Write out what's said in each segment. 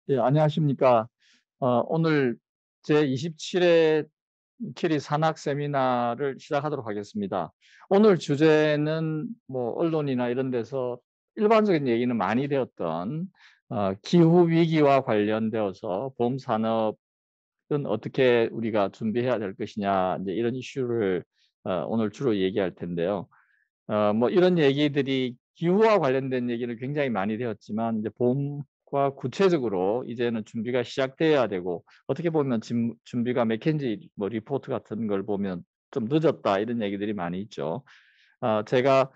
예, 안녕하십니까. 오늘 제27회 키리 산학 세미나를 시작하도록 하겠습니다. 오늘 주제는 뭐 언론이나 이런 데서 일반적인 얘기는 많이 되었던 기후 위기와 관련되어서 보험 산업은 어떻게 우리가 준비해야 될 것이냐, 이제 이런 이슈를 오늘 주로 얘기할 텐데요. 뭐 이런 얘기들이 기후와 관련된 얘기를 굉장히 많이 되었지만 이제 봄과 구체적으로 이제는 준비가 시작돼야 되고 어떻게 보면 준비가 맥켄지 뭐 리포트 같은 걸 보면 좀 늦었다 이런 얘기들이 많이 있죠. 제가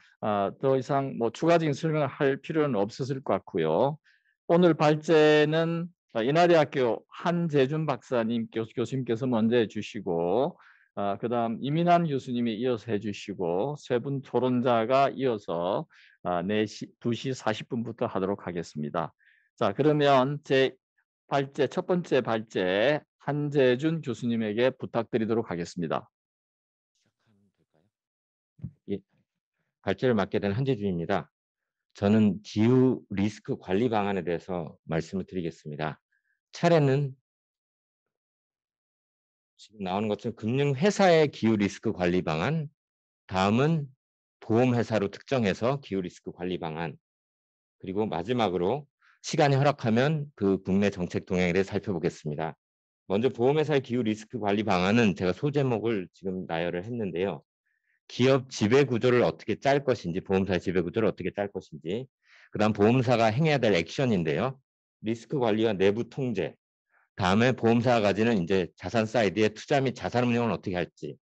더 이상 뭐 추가적인 설명을 할 필요는 없었을 것 같고요. 오늘 발제는 인하대학교 한재준 박사님 교수님께서 먼저 해주시고 그다음 이민환 교수님이 이어서 해주시고 세 분 토론자가 이어서 2시 40분부터 하도록 하겠습니다. 자, 그러면 첫 번째 발제 한재준 교수님에게 부탁드리도록 하겠습니다. 시작하면 될까요? 예, 발제를 맡게 된 한재준입니다. 저는 기후 리스크 관리 방안에 대해서 말씀을 드리겠습니다. 차례는 지금 나오는 것처럼 금융회사의 기후 리스크 관리 방안, 다음은 보험회사로 특정해서 기후 리스크 관리 방안, 그리고 마지막으로 시간이 허락하면 그 국내 정책 동향에 대해 살펴보겠습니다. 먼저 보험회사의 기후 리스크 관리 방안은 제가 소제목을 지금 나열을 했는데요. 기업 지배 구조를 어떻게 짤 것인지, 보험사의 지배 구조를 어떻게 짤 것인지, 그다음 보험사가 행해야 될 액션인데요. 리스크 관리와 내부 통제, 다음에 보험사가 가지는 이제 자산 사이드의 투자 및 자산 운용을 어떻게 할지,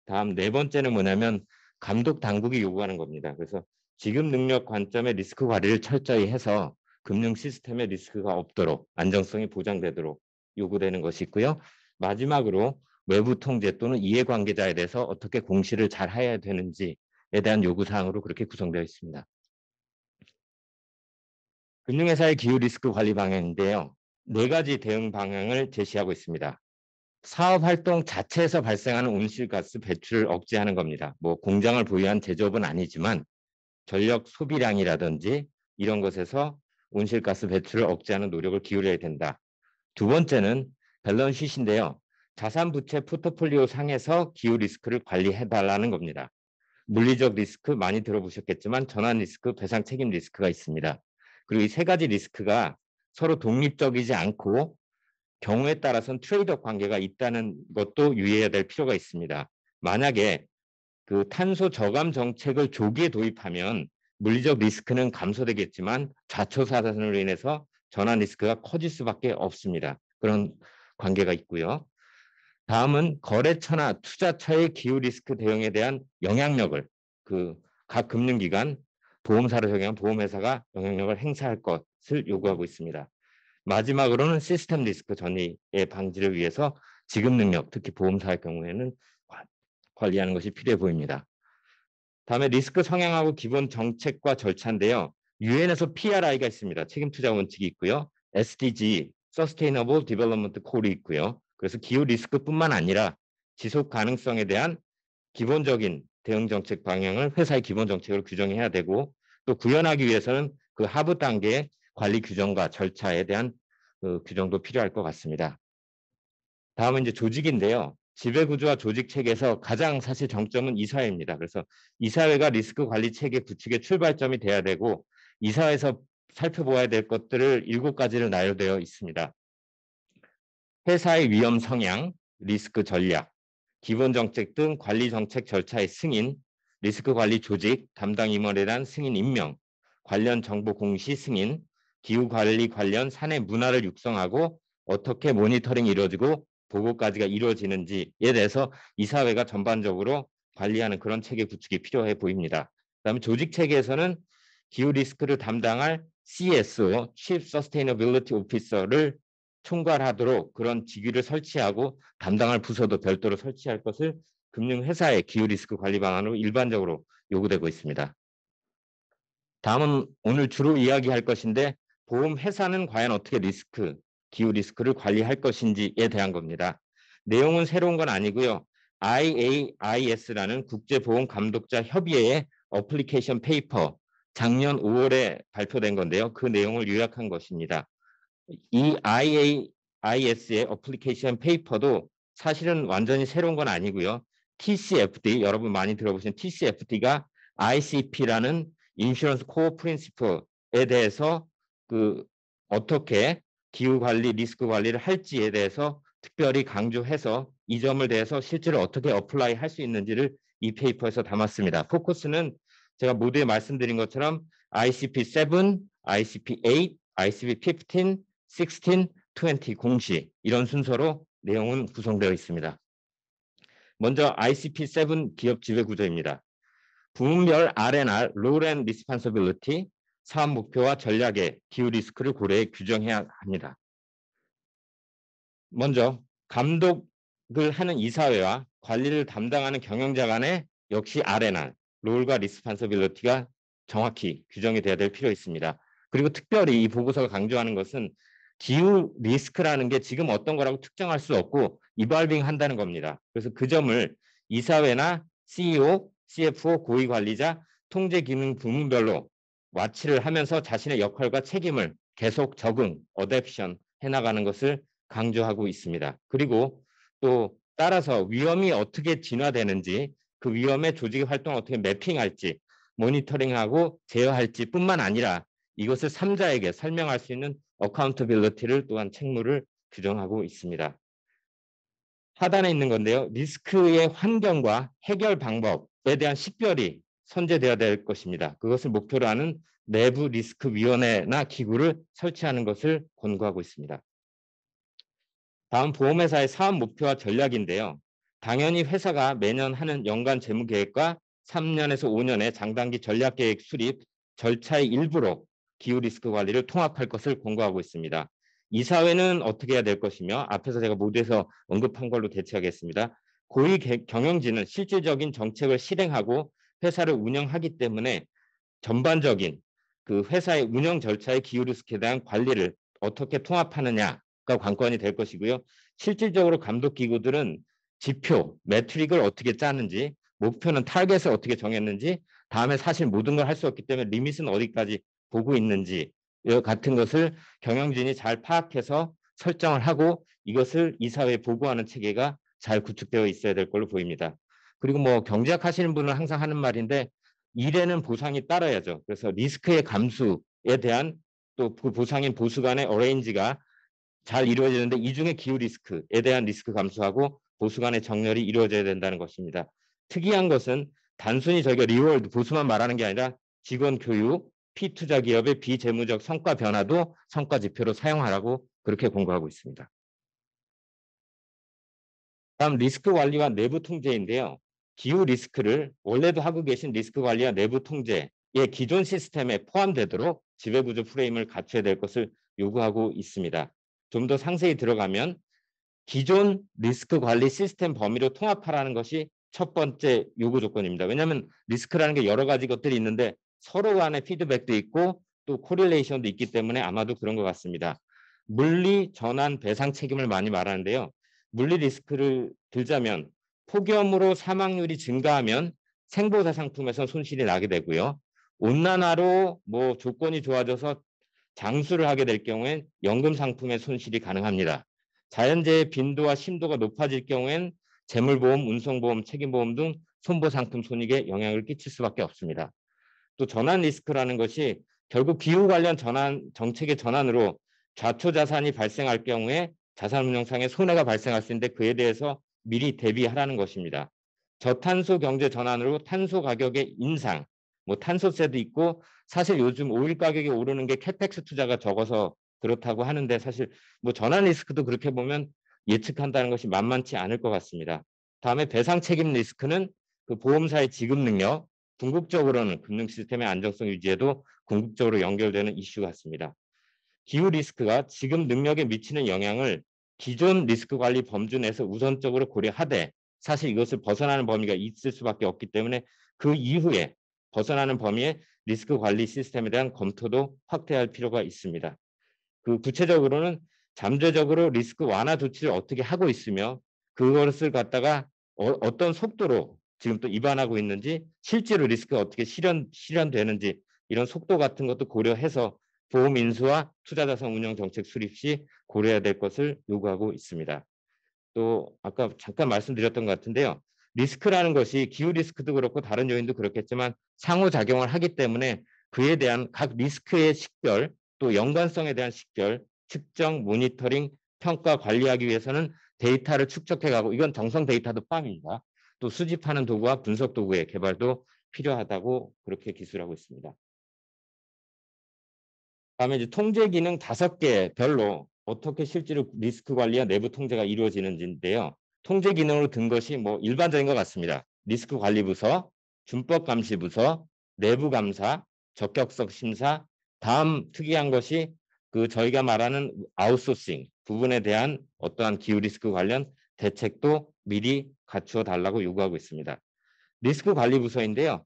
다음 네 번째는 뭐냐면 감독 당국이 요구하는 겁니다. 그래서 지급 능력 관점의 리스크 관리를 철저히 해서 금융 시스템에 리스크가 없도록 안정성이 보장되도록 요구되는 것이 있고요. 마지막으로 외부 통제 또는 이해관계자에 대해서 어떻게 공시를 잘 해야 되는지에 대한 요구사항으로 그렇게 구성되어 있습니다. 금융회사의 기후 리스크 관리 방향인데요. 네 가지 대응 방향을 제시하고 있습니다. 사업 활동 자체에서 발생하는 온실가스 배출을 억제하는 겁니다. 뭐 공장을 보유한 제조업은 아니지만 전력 소비량이라든지 이런 것에서 온실가스 배출을 억제하는 노력을 기울여야 된다. 두 번째는 밸런스시트인데요. 자산 부채 포트폴리오 상에서 기후 리스크를 관리해달라는 겁니다. 물리적 리스크 많이 들어보셨겠지만 전환 리스크, 배상 책임 리스크가 있습니다. 그리고 이 세 가지 리스크가 서로 독립적이지 않고 경우에 따라서는 트레이드업 관계가 있다는 것도 유의해야 될 필요가 있습니다. 만약에 그 탄소 저감 정책을 조기에 도입하면 물리적 리스크는 감소되겠지만 좌초사단으로 인해서 전환 리스크가 커질 수밖에 없습니다. 그런 관계가 있고요. 다음은 거래처나 투자처의 기후 리스크 대응에 대한 영향력을 그 각 금융기관, 보험사를 적용한 보험회사가 영향력을 행사할 것을 요구하고 있습니다. 마지막으로는 시스템 리스크 전이의 방지를 위해서 지급 능력, 특히 보험사의 경우에는 관리하는 것이 필요해 보입니다. 다음에 리스크 성향하고 기본 정책과 절차인데요. 유엔에서 PRI가 있습니다. 책임 투자 원칙이 있고요. SDG, Sustainable Development Goal이 있고요. 그래서 기후 리스크뿐만 아니라 지속 가능성에 대한 기본적인 대응 정책 방향을 회사의 기본 정책으로 규정해야 되고 또 구현하기 위해서는 그 하부 단계의 관리 규정과 절차에 대한 그 규정도 필요할 것 같습니다. 다음은 이제 조직인데요. 지배구조와 조직 체계에서 가장 사실 정점은 이사회입니다. 그래서 이사회가 리스크 관리 체계 구축의 출발점이 돼야 되고 이사회에서 살펴보아야 될 것들을 7가지를 나열되어 있습니다. 회사의 위험 성향, 리스크 전략, 기본 정책 등 관리 정책 절차의 승인, 리스크 관리 조직, 담당 임원에 대한 승인 임명, 관련 정보 공시 승인, 기후 관리 관련 사내 문화를 육성하고 어떻게 모니터링이 이루어지고 보고까지가 이루어지는지에 대해서 이사회가 전반적으로 관리하는 그런 체계 구축이 필요해 보입니다. 그다음에 조직 체계에서는 기후 리스크를 담당할 CSO, Chief Sustainability Officer를 총괄하도록 그런 직위를 설치하고 담당할 부서도 별도로 설치할 것을 금융회사의 기후 리스크 관리 방안으로 일반적으로 요구되고 있습니다. 다음은 오늘 주로 이야기할 것인데 보험회사는 과연 어떻게 기후 리스크를 관리할 것인지에 대한 겁니다. 내용은 새로운 건 아니고요. IAIS라는 국제보험감독자 협의회의 어플리케이션 페이퍼 작년 5월에 발표된 건데요. 그 내용을 요약한 것입니다. 이 IAIS의 어플리케이션 페이퍼도 사실은 완전히 새로운 건 아니고요. TCFD, 여러분 많이 들어보신 TCFD가 ICP라는 인슈런스 코어 프린시플에 대해서 어떻게 기후 관리, 리스크 관리를 할지에 대해서 특별히 강조해서 이 점을 대해서 실제로 어떻게 어플라이 할 수 있는지를 이 페이퍼에서 담았습니다. 포커스는 제가 모두에 말씀드린 것처럼 ICP7, ICP8, ICP15, 16, 20 공시 이런 순서로 내용은 구성되어 있습니다. 먼저 ICP7 기업 지배 구조입니다. 부문별 R&R, Role and Responsibility, 사업 목표와 전략의 기후 리스크를 고려해 규정해야 합니다. 먼저 감독을 하는 이사회와 관리를 담당하는 경영자 간에 역시 R&R, 롤과 리스폰서빌리티가 정확히 규정이 돼야 될 필요 있습니다. 그리고 특별히 이 보고서가 강조하는 것은 기후 리스크라는 게 지금 어떤 거라고 특정할 수 없고 이발빙 한다는 겁니다. 그래서 그 점을 이사회나 CEO, CFO, 고위관리자, 통제 기능 부문별로 와치를 하면서 자신의 역할과 책임을 계속 적응, 어댑션 해나가는 것을 강조하고 있습니다. 그리고 또 따라서 위험이 어떻게 진화되는지 그 위험의 조직의 활동을 어떻게 매핑할지 모니터링하고 제어할지 뿐만 아니라 이것을 3자에게 설명할 수 있는 어카운터빌리티를 또한 책무를 규정하고 있습니다. 하단에 있는 건데요. 리스크의 환경과 해결 방법에 대한 식별이 선제되어야 될 것입니다. 그것을 목표로 하는 내부 리스크 위원회나 기구를 설치하는 것을 권고하고 있습니다. 다음 보험회사의 사업 목표와 전략인데요. 당연히 회사가 매년 하는 연간 재무계획과 3년에서 5년의 장단기 전략계획 수립 절차의 일부로 기후 리스크 관리를 통합할 것을 권고하고 있습니다. 이사회는 어떻게 해야 될 것이며 앞에서 제가 모두에서 언급한 걸로 대체하겠습니다. 고위 경영진은 실질적인 정책을 실행하고 회사를 운영하기 때문에 전반적인 그 회사의 운영 절차의 기후 리스크에 대한 관리를 어떻게 통합하느냐가 관건이 될 것이고요. 실질적으로 감독 기구들은 지표, 매트릭을 어떻게 짜는지, 목표는 타겟을 어떻게 정했는지, 다음에 사실 모든 걸 할 수 없기 때문에 리밋은 어디까지 보고 있는지 같은 것을 경영진이 잘 파악해서 설정을 하고 이것을 이사회에 보고하는 체계가 잘 구축되어 있어야 될 걸로 보입니다. 그리고 뭐 경제학 하시는 분은 항상 하는 말인데 일에는 보상이 따라야죠. 그래서 리스크의 감수에 대한 또 그 보상인 보수 간의 어레인지가 잘 이루어지는데 이 중에 기후 리스크에 대한 리스크 감수하고 보수 간의 정렬이 이루어져야 된다는 것입니다. 특이한 것은 단순히 저희가 리월드 보수만 말하는 게 아니라 직원 교육, 피투자 기업의 비재무적 성과 변화도 성과 지표로 사용하라고 그렇게 권고하고 있습니다. 다음 리스크 관리와 내부 통제인데요. 기후 리스크를 원래도 하고 계신 리스크 관리와 내부 통제의 기존 시스템에 포함되도록 지배구조 프레임을 갖춰야 될 것을 요구하고 있습니다. 좀 더 상세히 들어가면 기존 리스크 관리 시스템 범위로 통합하라는 것이 첫 번째 요구 조건입니다. 왜냐하면 리스크라는 게 여러 가지 것들이 있는데 서로 간의 피드백도 있고 또 코릴레이션도 있기 때문에 아마도 그런 것 같습니다. 물리 전환 배상 책임을 많이 말하는데요. 물리 리스크를 들자면 폭염으로 사망률이 증가하면 생보사 상품에서 손실이 나게 되고요. 온난화로 뭐 조건이 좋아져서 장수를 하게 될 경우엔 연금 상품의 손실이 가능합니다. 자연재해 빈도와 심도가 높아질 경우엔 재물보험, 운송보험, 책임보험 등 손보상품 손익에 영향을 끼칠 수밖에 없습니다. 또 전환 리스크라는 것이 결국 기후 관련 정책의 전환으로 좌초자산이 발생할 경우에 자산운용상의 손해가 발생할 수 있는데 그에 대해서 미리 대비하라는 것입니다. 저탄소 경제 전환으로 탄소 가격의 인상, 뭐 탄소세도 있고 사실 요즘 오일 가격이 오르는 게 캐펙스 투자가 적어서 그렇다고 하는데 사실 뭐 전환 리스크도 그렇게 보면 예측한다는 것이 만만치 않을 것 같습니다. 다음에 배상 책임 리스크는 그 보험사의 지급 능력, 궁극적으로는 금융 시스템의 안정성 유지에도 궁극적으로 연결되는 이슈 같습니다. 기후 리스크가 지금 능력에 미치는 영향을 기존 리스크 관리 범주 내에서 우선적으로 고려하되 사실 이것을 벗어나는 범위가 있을 수밖에 없기 때문에 그 이후에 벗어나는 범위의 리스크 관리 시스템에 대한 검토도 확대할 필요가 있습니다. 그 구체적으로는 잠재적으로 리스크 완화 조치를 어떻게 하고 있으며 그것을 갖다가 어떤 속도로 지금 또 입안하고 있는지 실제로 리스크가 어떻게 실현되는지 이런 속도 같은 것도 고려해서 보험 인수와 투자자산 운용 정책 수립 시 고려해야 될 것을 요구하고 있습니다. 또 아까 잠깐 말씀드렸던 것 같은데요. 리스크라는 것이 기후 리스크도 그렇고 다른 요인도 그렇겠지만 상호작용을 하기 때문에 그에 대한 각 리스크의 식별 또 연관성에 대한 식별, 측정, 모니터링, 평가, 관리하기 위해서는 데이터를 축적해가고 이건 정성 데이터도 포함입니다. 또 수집하는 도구와 분석 도구의 개발도 필요하다고 그렇게 기술하고 있습니다. 다음에 이제 통제 기능 5개 별로 어떻게 실제로 리스크 관리와 내부 통제가 이루어지는지인데요. 통제 기능으로 든 것이 뭐 일반적인 것 같습니다. 리스크 관리 부서, 준법 감시 부서, 내부 감사, 적격성 심사, 다음 특이한 것이 그 저희가 말하는 아웃소싱 부분에 대한 어떠한 기후 리스크 관련 대책도 미리 갖추어 달라고 요구하고 있습니다. 리스크 관리 부서인데요.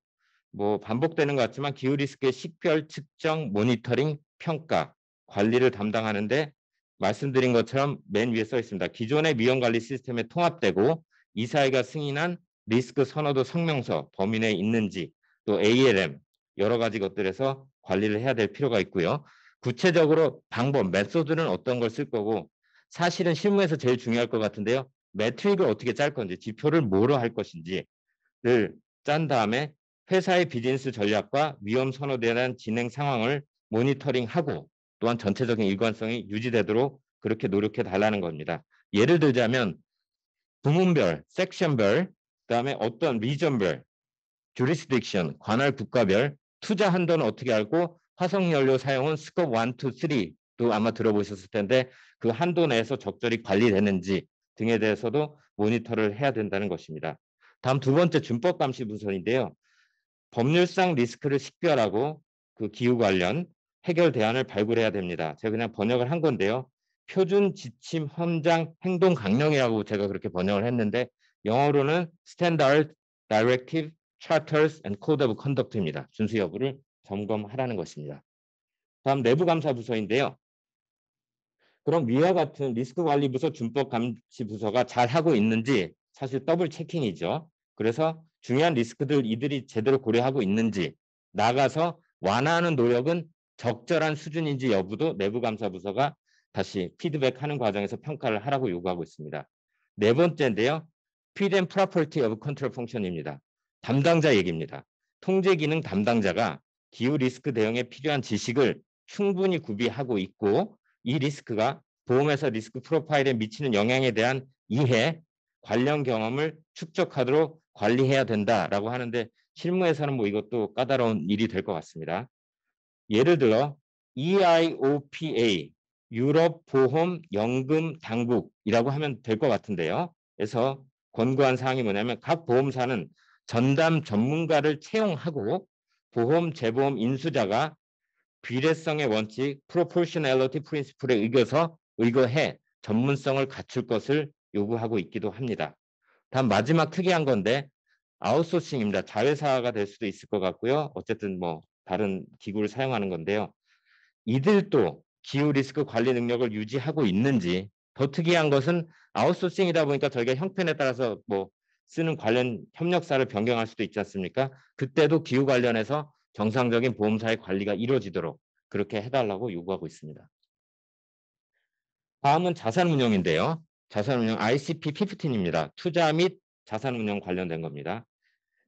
뭐 반복되는 것 같지만 기후 리스크의 식별, 측정, 모니터링, 평가, 관리를 담당하는데 말씀드린 것처럼 맨 위에 써 있습니다. 기존의 위험 관리 시스템에 통합되고 이사회가 승인한 리스크 선호도 성명서 범위 내에 있는지 또 ALM 여러 가지 것들에서 관리를 해야 될 필요가 있고요. 구체적으로 방법, 메소드는 어떤 걸 쓸 거고 사실은 실무에서 제일 중요할 것 같은데요. 매트릭을 어떻게 짤 건지, 지표를 뭐로 할 것인지를 짠 다음에 회사의 비즈니스 전략과 위험 선호에 대한 진행 상황을 모니터링하고 또한 전체적인 일관성이 유지되도록 그렇게 노력해 달라는 겁니다. 예를 들자면 부문별, 섹션별, 그다음에 어떤 리전별, jurisdiction, 관할 국가별, 투자 한도는 어떻게 알고 화석연료 사용은 스코프 1, 2, 3도 아마 들어보셨을 텐데 그 한도 내에서 적절히 관리되는지 등에 대해서도 모니터를 해야 된다는 것입니다. 다음 두 번째 준법 감시 부서인데요. 법률상 리스크를 식별하고 그 기후 관련 해결 대안을 발굴해야 됩니다. 제가 그냥 번역을 한 건데요. 표준 지침 헌장 행동 강령이라고 제가 그렇게 번역을 했는데 영어로는 Standard Directive Charters and Code of Conduct입니다. 준수 여부를 점검하라는 것입니다. 다음 내부 감사 부서인데요. 그럼 위와 같은 리스크 관리 부서, 준법 감시 부서가 잘 하고 있는지 사실 더블 체킹이죠. 그래서 중요한 리스크들 이들이 제대로 고려하고 있는지 나가서 완화하는 노력은 적절한 수준인지 여부도 내부 감사 부서가 다시 피드백하는 과정에서 평가를 하라고 요구하고 있습니다. 네 번째인데요. Feed and Property of Control Function입니다. 담당자 얘기입니다. 통제 기능 담당자가 기후 리스크 대응에 필요한 지식을 충분히 구비하고 있고 이 리스크가 보험회사 리스크 프로파일에 미치는 영향에 대한 이해, 관련 경험을 축적하도록 관리해야 된다라고 하는데 실무에서는 뭐 이것도 까다로운 일이 될 것 같습니다. 예를 들어 EIOPA, 유럽 보험 연금 당국이라고 하면 될 것 같은데요. 그래서 권고한 사항이 뭐냐면 각 보험사는 전담 전문가를 채용하고 보험 재보험 인수자가 비례성의 원칙 proportionality principle에 의거해 전문성을 갖출 것을 요구하고 있기도 합니다. 다음 마지막 특이한 건데 아웃소싱입니다. 자회사가 될 수도 있을 것 같고요. 어쨌든 뭐 다른 기구를 사용하는 건데요. 이들도 기후 리스크 관리 능력을 유지하고 있는지 더 특이한 것은 아웃소싱이다 보니까 저희가 형편에 따라서 뭐 쓰는 관련 협력사를 변경할 수도 있지 않습니까? 그때도 기후 관련해서 정상적인 보험사의 관리가 이루어지도록 그렇게 해달라고 요구하고 있습니다. 다음은 자산운용인데요. 자산운용 ICP 15입니다. 투자 및 자산운용 관련된 겁니다.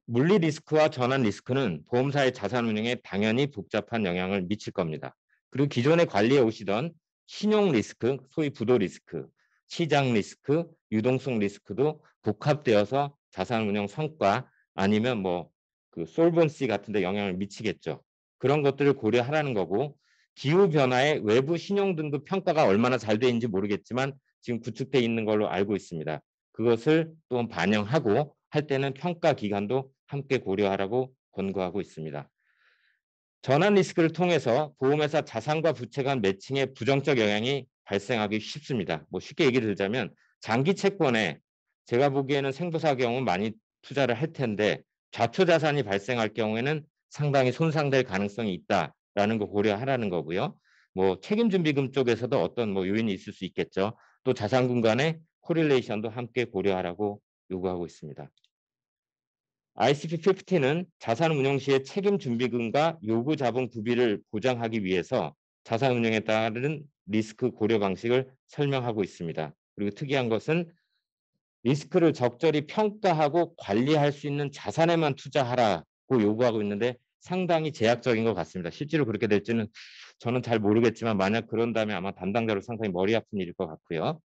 물리 리스크와 전환 리스크는 보험사의 자산운용에 당연히 복잡한 영향을 미칠 겁니다. 그리고 기존에 관리해 오시던 신용 리스크, 소위 부도 리스크, 시장 리스크, 유동성 리스크도 복합되어서 자산운용 성과 아니면 뭐 그 솔번시 같은 데 영향을 미치겠죠. 그런 것들을 고려하라는 거고 기후 변화에 외부 신용 등급 평가가 얼마나 잘 되는지 모르겠지만 지금 구축돼 있는 걸로 알고 있습니다. 그것을 또 반영하고 할 때는 평가 기간도 함께 고려하라고 권고하고 있습니다. 전환 리스크를 통해서 보험회사 자산과 부채 간 매칭에 부정적 영향이 발생하기 쉽습니다. 뭐 쉽게 얘기 들자면 장기 채권에 제가 보기에는 생보사 경우 많이 투자를 할 텐데 좌초 자산이 발생할 경우에는 상당히 손상될 가능성이 있다라는 거 고려하라는 거고요. 뭐 책임준비금 쪽에서도 어떤 뭐 요인이 있을 수 있겠죠. 또 자산군 간의 코릴레이션도 함께 고려하라고 요구하고 있습니다. ICP-50는 자산 운용 시의 책임 준비금과 요구 자본 구비를 보장하기 위해서 자산 운용에 따른 리스크 고려 방식을 설명하고 있습니다. 그리고 특이한 것은 리스크를 적절히 평가하고 관리할 수 있는 자산에만 투자하라고 요구하고 있는데 상당히 제약적인 것 같습니다. 실제로 그렇게 될지는 저는 잘 모르겠지만 만약 그런다면 아마 담당자로 상당히 머리 아픈 일일 것 같고요.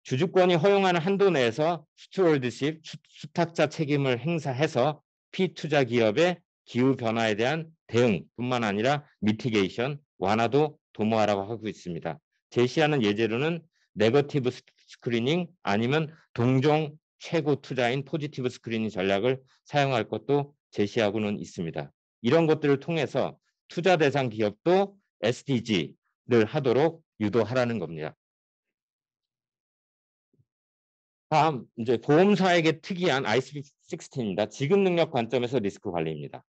주주권이 허용하는 한도 내에서 스튜어드십, 수탁자 책임을 행사해서 피투자 기업의 기후 변화에 대한 대응뿐만 아니라 미티게이션, 완화도 도모하라고 하고 있습니다. 제시하는 예제로는 네거티브 스크리닝 아니면 동종 최고 투자인 포지티브 스크리닝 전략을 사용할 것도 제시하고는 있습니다. 이런 것들을 통해서 투자 대상 기업도 SDG를 하도록 유도하라는 겁니다. 다음 이제 보험사에게 특이한 ICP-16입니다. 지급 능력 관점에서 리스크 관리입니다.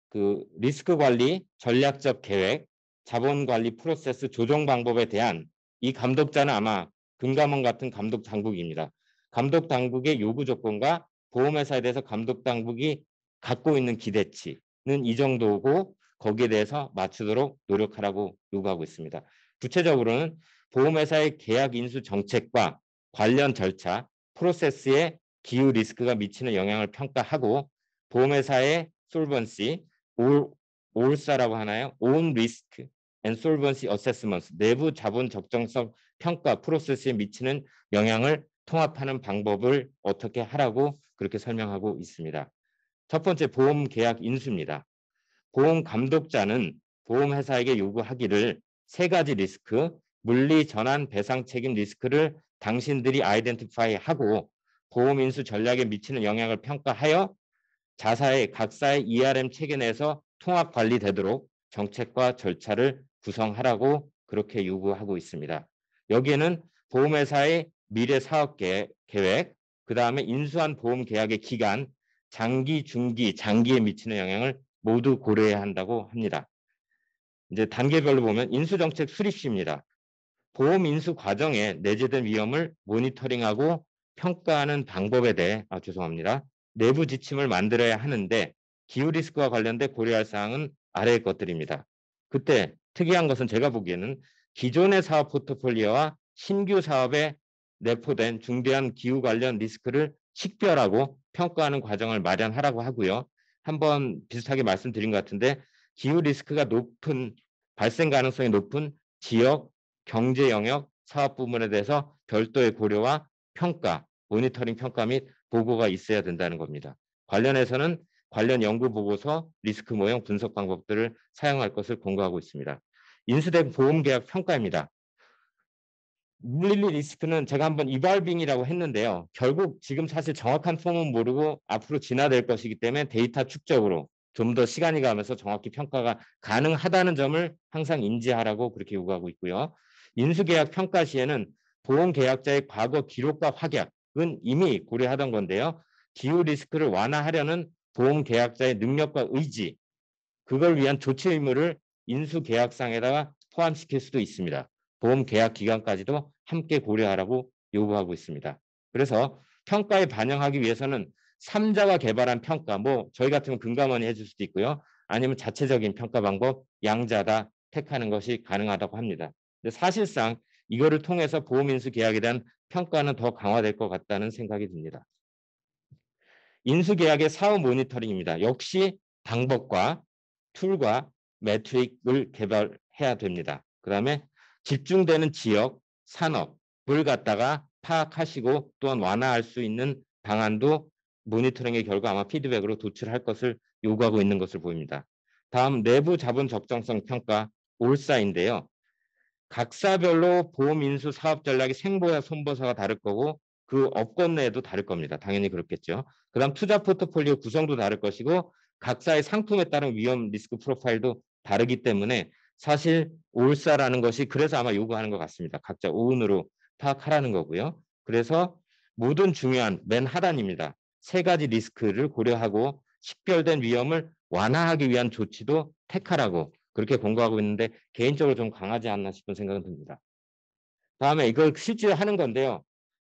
그 리스크 관리, 전략적 계획, 자본 관리 프로세스 조정 방법에 대한 이 감독자는 아마 금감원 같은 감독 당국입니다. 감독 당국의 요구 조건과 보험회사에 대해서 감독 당국이 갖고 있는 기대치는 이 정도고 거기에 대해서 맞추도록 노력하라고 요구하고 있습니다. 구체적으로는 보험회사의 계약 인수 정책과 관련 절차, 프로세스에 기후 리스크가 미치는 영향을 평가하고 보험회사의 솔번시, 올사라고 하나요? On Risk and Solvency Assessments, 내부 자본 적정성 평가 프로세스에 미치는 영향을 통합하는 방법을 어떻게 하라고 그렇게 설명하고 있습니다. 첫 번째, 보험 계약 인수입니다. 보험 감독자는 보험회사에게 요구하기를 세 가지 리스크, 물리 전환 배상 책임 리스크를 당신들이 아이덴티파이하고 보험 인수 전략에 미치는 영향을 평가하여 자사의 각사의 ERM 체계 내에서 통합 관리되도록 정책과 절차를 구성하라고 그렇게 요구하고 있습니다. 여기에는 보험회사의 미래 사업 계획, 그 다음에 인수한 보험 계약의 기간, 장기, 중기, 장기에 미치는 영향을 모두 고려해야 한다고 합니다. 이제 단계별로 보면 인수정책 수립시입니다. 보험 인수 과정에 내재된 위험을 모니터링하고 평가하는 방법에 대해 죄송합니다. 내부 지침을 만들어야 하는데 기후 리스크와 관련된 고려할 사항은 아래의 것들입니다. 그때 특이한 것은 제가 보기에는 기존의 사업 포트폴리오와 신규 사업에 내포된 중대한 기후 관련 리스크를 식별하고 평가하는 과정을 마련하라고 하고요. 한번 비슷하게 말씀드린 것 같은데 기후 리스크가 높은 발생 가능성이 높은 지역, 경제 영역, 사업 부문에 대해서 별도의 고려와 평가, 모니터링 평가 및 보고가 있어야 된다는 겁니다. 관련해서는 관련 연구 보고서, 리스크 모형 분석 방법들을 사용할 것을 권고하고 있습니다. 인수된 보험 계약 평가입니다. 물리 리스크는 제가 한번 이발빙이라고 했는데요. 결국 지금 사실 정확한 폼은 모르고 앞으로 진화될 것이기 때문에 데이터 축적으로 좀 더 시간이 가면서 정확히 평가가 가능하다는 점을 항상 인지하라고 그렇게 요구하고 있고요. 인수계약 평가 시에는 보험계약자의 과거 기록과 확약은 이미 고려하던 건데요. 기후 리스크를 완화하려는 보험계약자의 능력과 의지, 그걸 위한 조치 의무를 인수계약상에다가 포함시킬 수도 있습니다. 보험 계약 기간까지도 함께 고려하라고 요구하고 있습니다. 그래서 평가에 반영하기 위해서는 3자가 개발한 평가, 뭐 저희 같으면 금감원이 해줄 수도 있고요. 아니면 자체적인 평가 방법, 양자다 택하는 것이 가능하다고 합니다. 근데 사실상 이거를 통해서 보험인수 계약에 대한 평가는 더 강화될 것 같다는 생각이 듭니다. 인수계약의 사후 모니터링입니다. 역시 방법과 툴과 매트릭을 개발해야 됩니다. 그 다음에 집중되는 지역, 산업을 갖다가 파악하시고 또한 완화할 수 있는 방안도 모니터링의 결과 아마 피드백으로 도출할 것을 요구하고 있는 것을 보입니다. 다음 내부 자본 적정성 평가 올사인데요. 각사별로 보험인수 사업 전략이 생보와 손보사가 다를 거고 그 업권 내에도 다를 겁니다. 당연히 그렇겠죠. 그다음 투자 포트폴리오 구성도 다를 것이고 각사의 상품에 따른 위험 리스크 프로파일도 다르기 때문에 사실 올사라는 것이 그래서 아마 요구하는 것 같습니다. 각자 오운으로 파악하라는 거고요. 그래서 모든 중요한 맨 하단입니다. 세 가지 리스크를 고려하고 식별된 위험을 완화하기 위한 조치도 택하라고 그렇게 권고하고 있는데 개인적으로 좀 강하지 않나 싶은 생각은 듭니다. 다음에 이걸 실제 하는 건데요.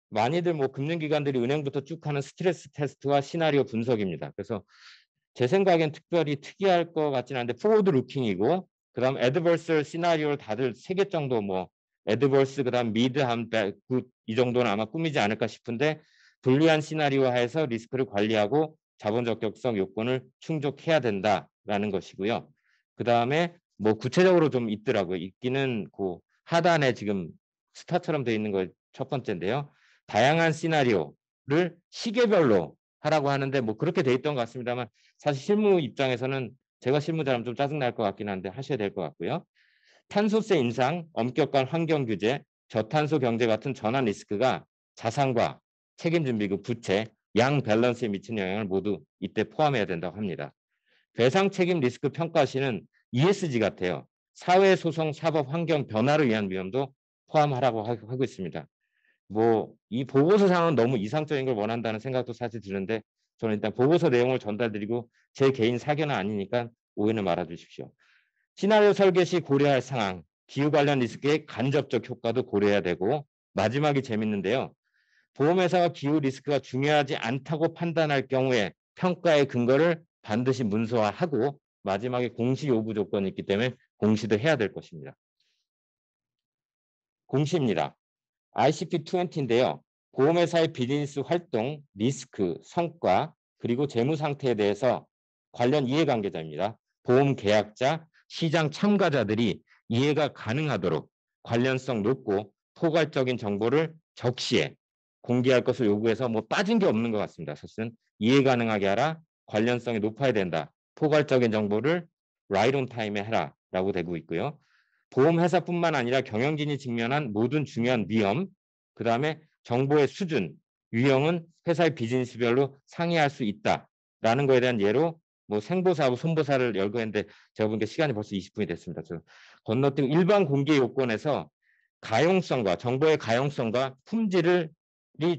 많이들 뭐 금융기관들이 은행부터 쭉 하는 스트레스 테스트와 시나리오 분석입니다. 그래서 제 생각엔 특별히 특이할 것 같지는 않은데 포워드 루킹이고 그다음 adverse 시나리오를 다들 3개 정도 뭐 adverse 그다음 mid 한 good 이 정도는 아마 꾸미지 않을까 싶은데 불리한 시나리오 하에서 리스크를 관리하고 자본 적격성 요건을 충족해야 된다라는 것이고요. 그다음에 뭐 구체적으로 좀 있더라고요. 있기는 그 하단에 지금 스타처럼 되어 있는 거 첫 번째인데요. 다양한 시나리오를 시계별로 하라고 하는데 뭐 그렇게 돼 있던 것 같습니다만 사실 실무 입장에서는 제가 실무자라면 좀 짜증날 것 같긴 한데 하셔야 될 것 같고요. 탄소세 인상, 엄격한 환경 규제, 저탄소 경제 같은 전환 리스크가 자산과 책임준비금, 부채, 양 밸런스에 미치는 영향을 모두 이때 포함해야 된다고 합니다. 배상 책임 리스크 평가 시는 ESG 같아요. 사회소송, 사법, 환경 변화를 위한 위험도 포함하라고 하고 있습니다. 뭐 이 보고서상은 너무 이상적인 걸 원한다는 생각도 사실 드는데 저는 일단 보고서 내용을 전달드리고 제 개인 사견은 아니니까 오해는 말아 주십시오. 시나리오 설계 시 고려할 상황, 기후 관련 리스크의 간접적 효과도 고려해야 되고 마지막이 재밌는데요. 보험회사가 기후 리스크가 중요하지 않다고 판단할 경우에 평가의 근거를 반드시 문서화하고 마지막에 공시 요구 조건이 있기 때문에 공시도 해야 될 것입니다. 공시입니다. ICP-20인데요. 보험회사의 비즈니스 활동, 리스크, 성과, 그리고 재무 상태에 대해서 관련 이해관계자입니다. 보험 계약자, 시장 참가자들이 이해가 가능하도록 관련성 높고 포괄적인 정보를 적시에 공개할 것을 요구해서 뭐 빠진 게 없는 것 같습니다. 사실은 이해 가능하게 하라, 관련성이 높아야 된다, 포괄적인 정보를 right on time에 하라라고 되고 있고요. 보험회사뿐만 아니라 경영진이 직면한 모든 중요한 위험, 그다음에 정보의 수준, 유형은 회사의 비즈니스별로 상이할 수 있다라는 거에 대한 예로 뭐 생보사하고 손보사를 열거했는데 제가 보니까 시간이 벌써 20분이 됐습니다. 저 건너뛰고 일반 공개 요건에서 가용성과 정보의 가용성과 품질이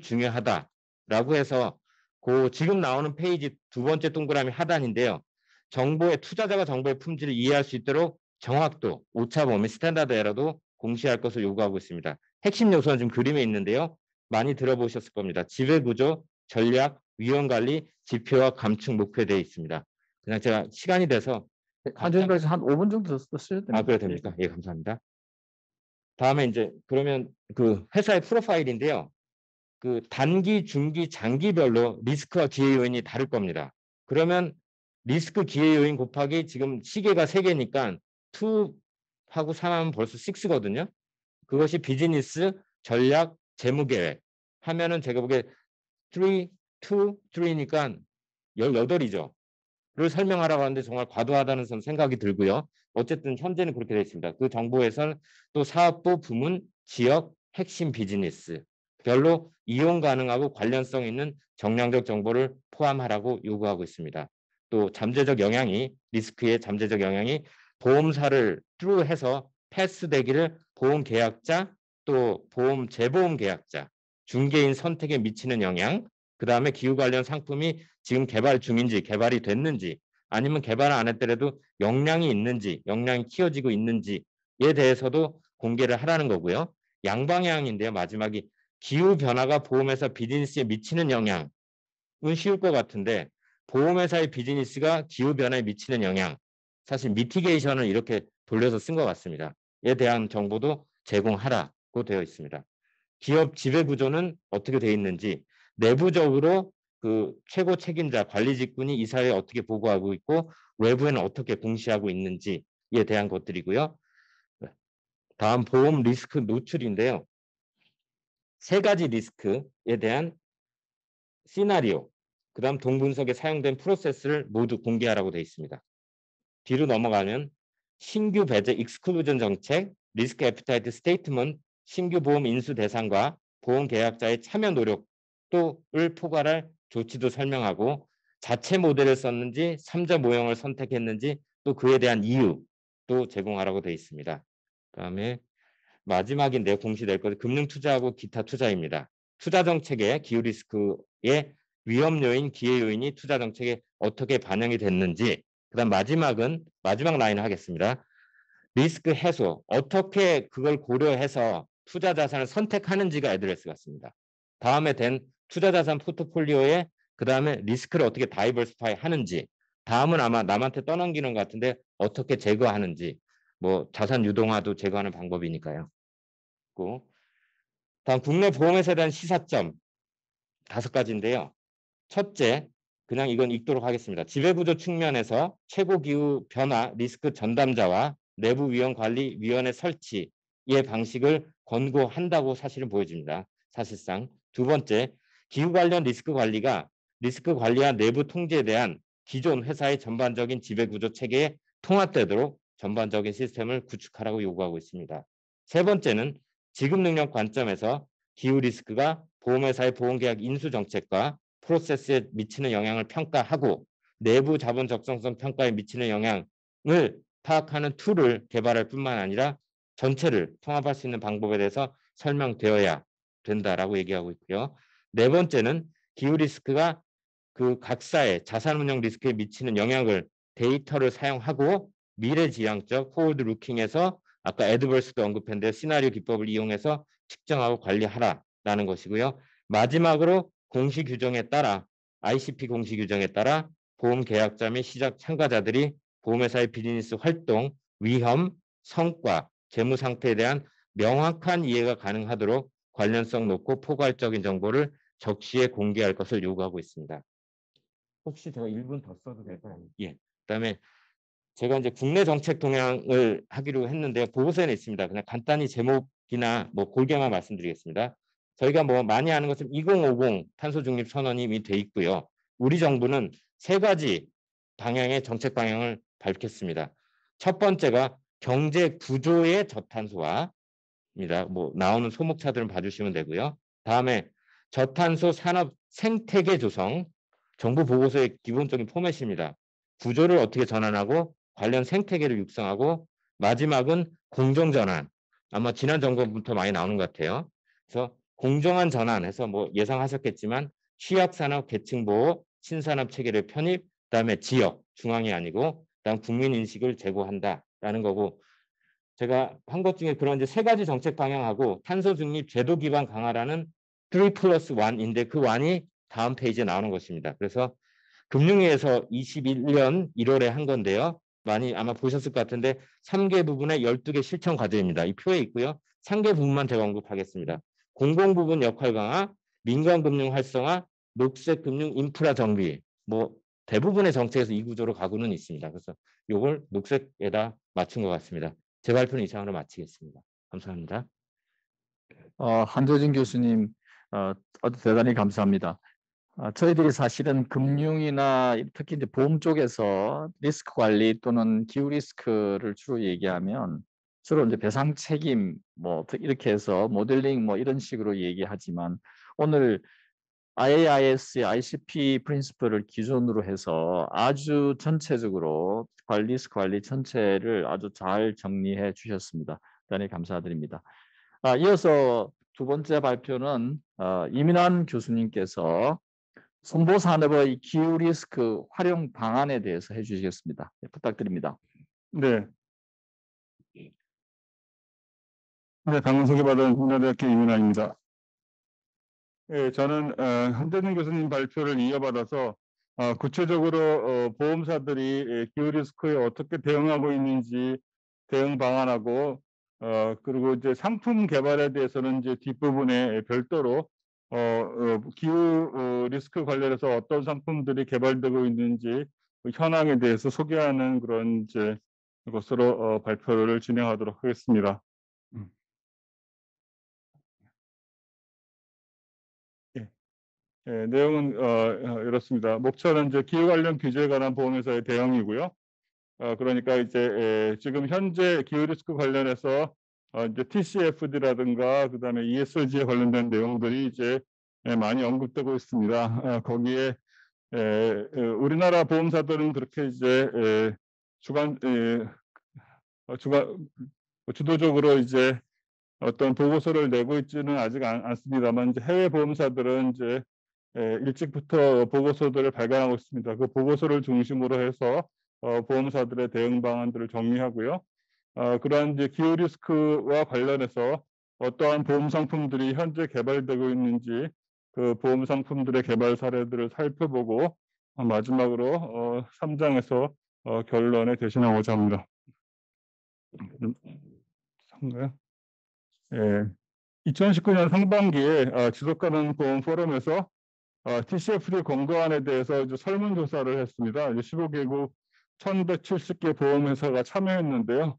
중요하다라고 해서 그 지금 나오는 페이지 두 번째 동그라미 하단인데요. 정보의 투자자가 정보의 품질을 이해할 수 있도록 정확도, 오차 범위, 스탠다드 에러도 공시할 것을 요구하고 있습니다. 핵심 요소는 지금 그림에 있는데요. 많이 들어보셨을 겁니다. 지배구조, 전략, 위험관리, 지표와 감축 목표에 되어 있습니다. 그냥 제가 시간이 돼서 한정까지 한 5분 정도 썼어야 됩니다. 그래 됩니까? 예, 감사합니다. 다음에 이제 그러면 그 회사의 프로파일인데요. 그 단기, 중기, 장기별로 리스크와 기회 요인이 다를 겁니다. 그러면 리스크 기회 요인 곱하기 지금 시계가 3개니까 2하고 3하면 벌써 6거든요. 그것이 비즈니스, 전략, 재무 계획 하면은 제가 보기에 3, 2, 3니까 18이죠. 를 설명하라고 하는데 정말 과도하다는 생각이 들고요. 어쨌든 현재는 그렇게 되어 있습니다. 그 정보에서는 또 사업부, 부문, 지역, 핵심 비즈니스 별로 이용 가능하고 관련성 있는 정량적 정보를 포함하라고 요구하고 있습니다. 또 잠재적 영향이 리스크의 잠재적 영향이 보험사를 through해서 패스되기를 보험 계약자 또 보험 재보험 계약자 중개인 선택에 미치는 영향 그 다음에 기후 관련 상품이 지금 개발 중인지 개발이 됐는지 아니면 개발 안 했더라도 역량이 있는지 역량이 키워지고 있는지에 대해서도 공개를 하라는 거고요. 양방향인데요. 마지막이 기후 변화가 보험회사 비즈니스에 미치는 영향은 쉬울 것 같은데 보험회사의 비즈니스가 기후 변화에 미치는 영향 사실 미티게이션을 이렇게 돌려서 쓴 것 같습니다. 에 대한 정보도 제공하라고 되어 있습니다. 기업 지배 구조는 어떻게 되어 있는지 내부적으로 그 최고 책임자 관리 직군이 이사회에 어떻게 보고하고 있고 외부에는 어떻게 공시하고 있는지에 대한 것들이고요. 다음 보험 리스크 노출인데요. 3가지 리스크에 대한 시나리오, 그 다음 동분석에 사용된 프로세스를 모두 공개하라고 되어 있습니다. 뒤로 넘어가면 신규 배제 익스클루전 정책, 리스크 애피타이트 스테이트먼트, 신규 보험 인수 대상과 보험 계약자의 참여 노력을 포괄할 조치도 설명하고 자체 모델을 썼는지 3자 모형을 선택했는지 또 그에 대한 이유도 제공하라고 되어 있습니다. 그다음에 마지막인데 공시될 것은 금융 투자하고 기타 투자입니다. 투자 정책의 기후 리스크의 위험 요인, 기회 요인이 투자 정책에 어떻게 반영이 됐는지 그다음 마지막은 마지막 라인을 하겠습니다. 리스크 해소, 어떻게 그걸 고려해서 투자 자산을 선택하는지가 애드레스 같습니다. 다음에 된 투자 자산 포트폴리오에 그 다음에 리스크를 어떻게 다이버시파이 하는지 다음은 아마 남한테 떠넘기는 것 같은데 어떻게 제거하는지 뭐 자산 유동화도 제거하는 방법이니까요. 고 다음 국내 보험회사에 대한 시사점 5가지인데요. 첫째, 그냥 이건 읽도록 하겠습니다. 지배구조 측면에서 최고기후 변화 리스크 전담자와 내부위험관리위원회 설치의 방식을 권고한다고 사실은 보여집니다. 사실상. 두 번째, 기후 관련 리스크 관리와 내부 통제에 대한 기존 회사의 전반적인 지배구조 체계에 통합되도록 전반적인 시스템을 구축하라고 요구하고 있습니다. 세 번째는 지급 능력 관점에서 기후 리스크가 보험회사의 보험계약 인수 정책과 프로세스에 미치는 영향을 평가하고 내부 자본 적정성 평가에 미치는 영향을 파악하는 툴을 개발할 뿐만 아니라 전체를 통합할 수 있는 방법에 대해서 설명되어야 된다라고 얘기하고 있고요. 네 번째는 기후 리스크가 그 각사의 자산 운용 리스크에 미치는 영향을 데이터를 사용하고 미래지향적 포워드 루킹에서 아까 에드벌스도 언급했는데 시나리오 기법을 이용해서 측정하고 관리하라라는 것이고요. 마지막으로 공시 규정에 따라 ICP 공시 규정에 따라 보험 계약자 및 시작 참가자들이 보험회사의 비즈니스 활동, 위험, 성과, 재무 상태에 대한 명확한 이해가 가능하도록 관련성 높고 포괄적인 정보를 적시에 공개할 것을 요구하고 있습니다. 혹시 제가 1분 더 써도 될까요? 예. 그다음에 제가 이제 국내 정책 동향을 하기로 했는데요. 보고서에는 있습니다. 그냥 간단히 제목이나 뭐 골개만 말씀드리겠습니다. 저희가 뭐 많이 아는 것은 2050 탄소 중립 선언이 이미 돼 있고요. 우리 정부는 3가지 방향의 정책 방향을 밝혔습니다. 첫 번째가 경제 구조의 저탄소화입니다. 뭐 나오는 소목차들은 봐주시면 되고요. 다음에 저탄소 산업 생태계 조성, 정부 보고서의 기본적인 포맷입니다. 구조를 어떻게 전환하고 관련 생태계를 육성하고 마지막은 공정전환. 아마 지난 정부부터 많이 나오는 것 같아요. 그래서 공정한 전환해서 뭐 예상하셨겠지만 취약산업 계층보호, 신산업 체계를 편입, 그다음에 지역, 중앙이 아니고 그다음 국민 인식을 제고한다라는 거고 제가 한 것 중에 그런 이제 3가지 정책 방향하고 탄소 중립 제도 기반 강화라는 3+1인데 그 1이 다음 페이지에 나오는 것입니다. 그래서 금융위에서 21년 1월에 한 건데요. 많이 아마 보셨을 것 같은데 3개 부분의 12개 실천 과제입니다. 이 표에 있고요. 3개 부분만 제가 언급하겠습니다. 공공부문 역할 강화, 민간금융 활성화, 녹색금융 인프라 정비. 뭐 대부분의 정책에서 이 구조로 가고는 있습니다. 그래서 이걸 녹색에다 맞춘 것 같습니다. 제 발표는 이상으로 마치겠습니다. 감사합니다. 한조진 교수님, 대단히 감사합니다. 저희들이 사실은 금융이나 특히 이제 보험 쪽에서 리스크 관리 또는 기후 리스크를 주로 얘기하면 주로 이제 배상 책임 뭐 이렇게 해서 모델링 뭐 이런 식으로 얘기하지만 오늘 IAIS의 ICP 프린시플을 기준으로 해서 아주 전체적으로 리스크 관리 전체를 아주 잘 정리해 주셨습니다. 대단히 감사드립니다. 이어서 두 번째 발표는 이민환 교수님께서 손보산업의 기후 리스크 활용 방안에 대해서 해주시겠습니다. 부탁드립니다. 네. 네, 방금 소개받은 국민대학교 이민아입니다. 예, 저는 한대중 교수님 발표를 이어받아서 구체적으로 보험사들이 기후 리스크에 어떻게 대응하고 있는지 대응 방안하고 그리고 이제 상품 개발에 대해서는 이제 뒷부분에 별도로 기후 리스크 관련해서 어떤 상품들이 개발되고 있는지 그 현황에 대해서 소개하는 그런 이제 것으로 발표를 진행하도록 하겠습니다. 예. 예, 내용은 이렇습니다. 목차는 이제 기후 관련 규제에 관한 보험회사의 대응이고요. 그러니까 이제 지금 현재 기후 리스크 관련해서 이제 TCFD라든가 그다음에 ESG에 관련된 내용들이 이제 많이 언급되고 있습니다. 거기에 우리나라 보험사들은 그렇게 이제 주도적으로 이제 어떤 보고서를 내고 있지는 아직 않습니다만 이제 해외 보험사들은 이제 일찍부터 보고서들을 발간하고 있습니다. 그 보고서를 중심으로 해서 보험사들의 대응 방안들을 정리하고요. 그러한 이제 기후 리스크와 관련해서 어떠한 보험 상품들이 현재 개발되고 있는지 그 보험 상품들의 개발 사례들을 살펴보고 마지막으로 3장에서 결론에 대신하고자 합니다. 상가요? 예. 2019년 상반기에 지속가능 보험 포럼에서 TCFD 권고안에 대해서 이제 설문조사를 했습니다. 이제 15개국 1,170개 보험회사가 참여했는데요.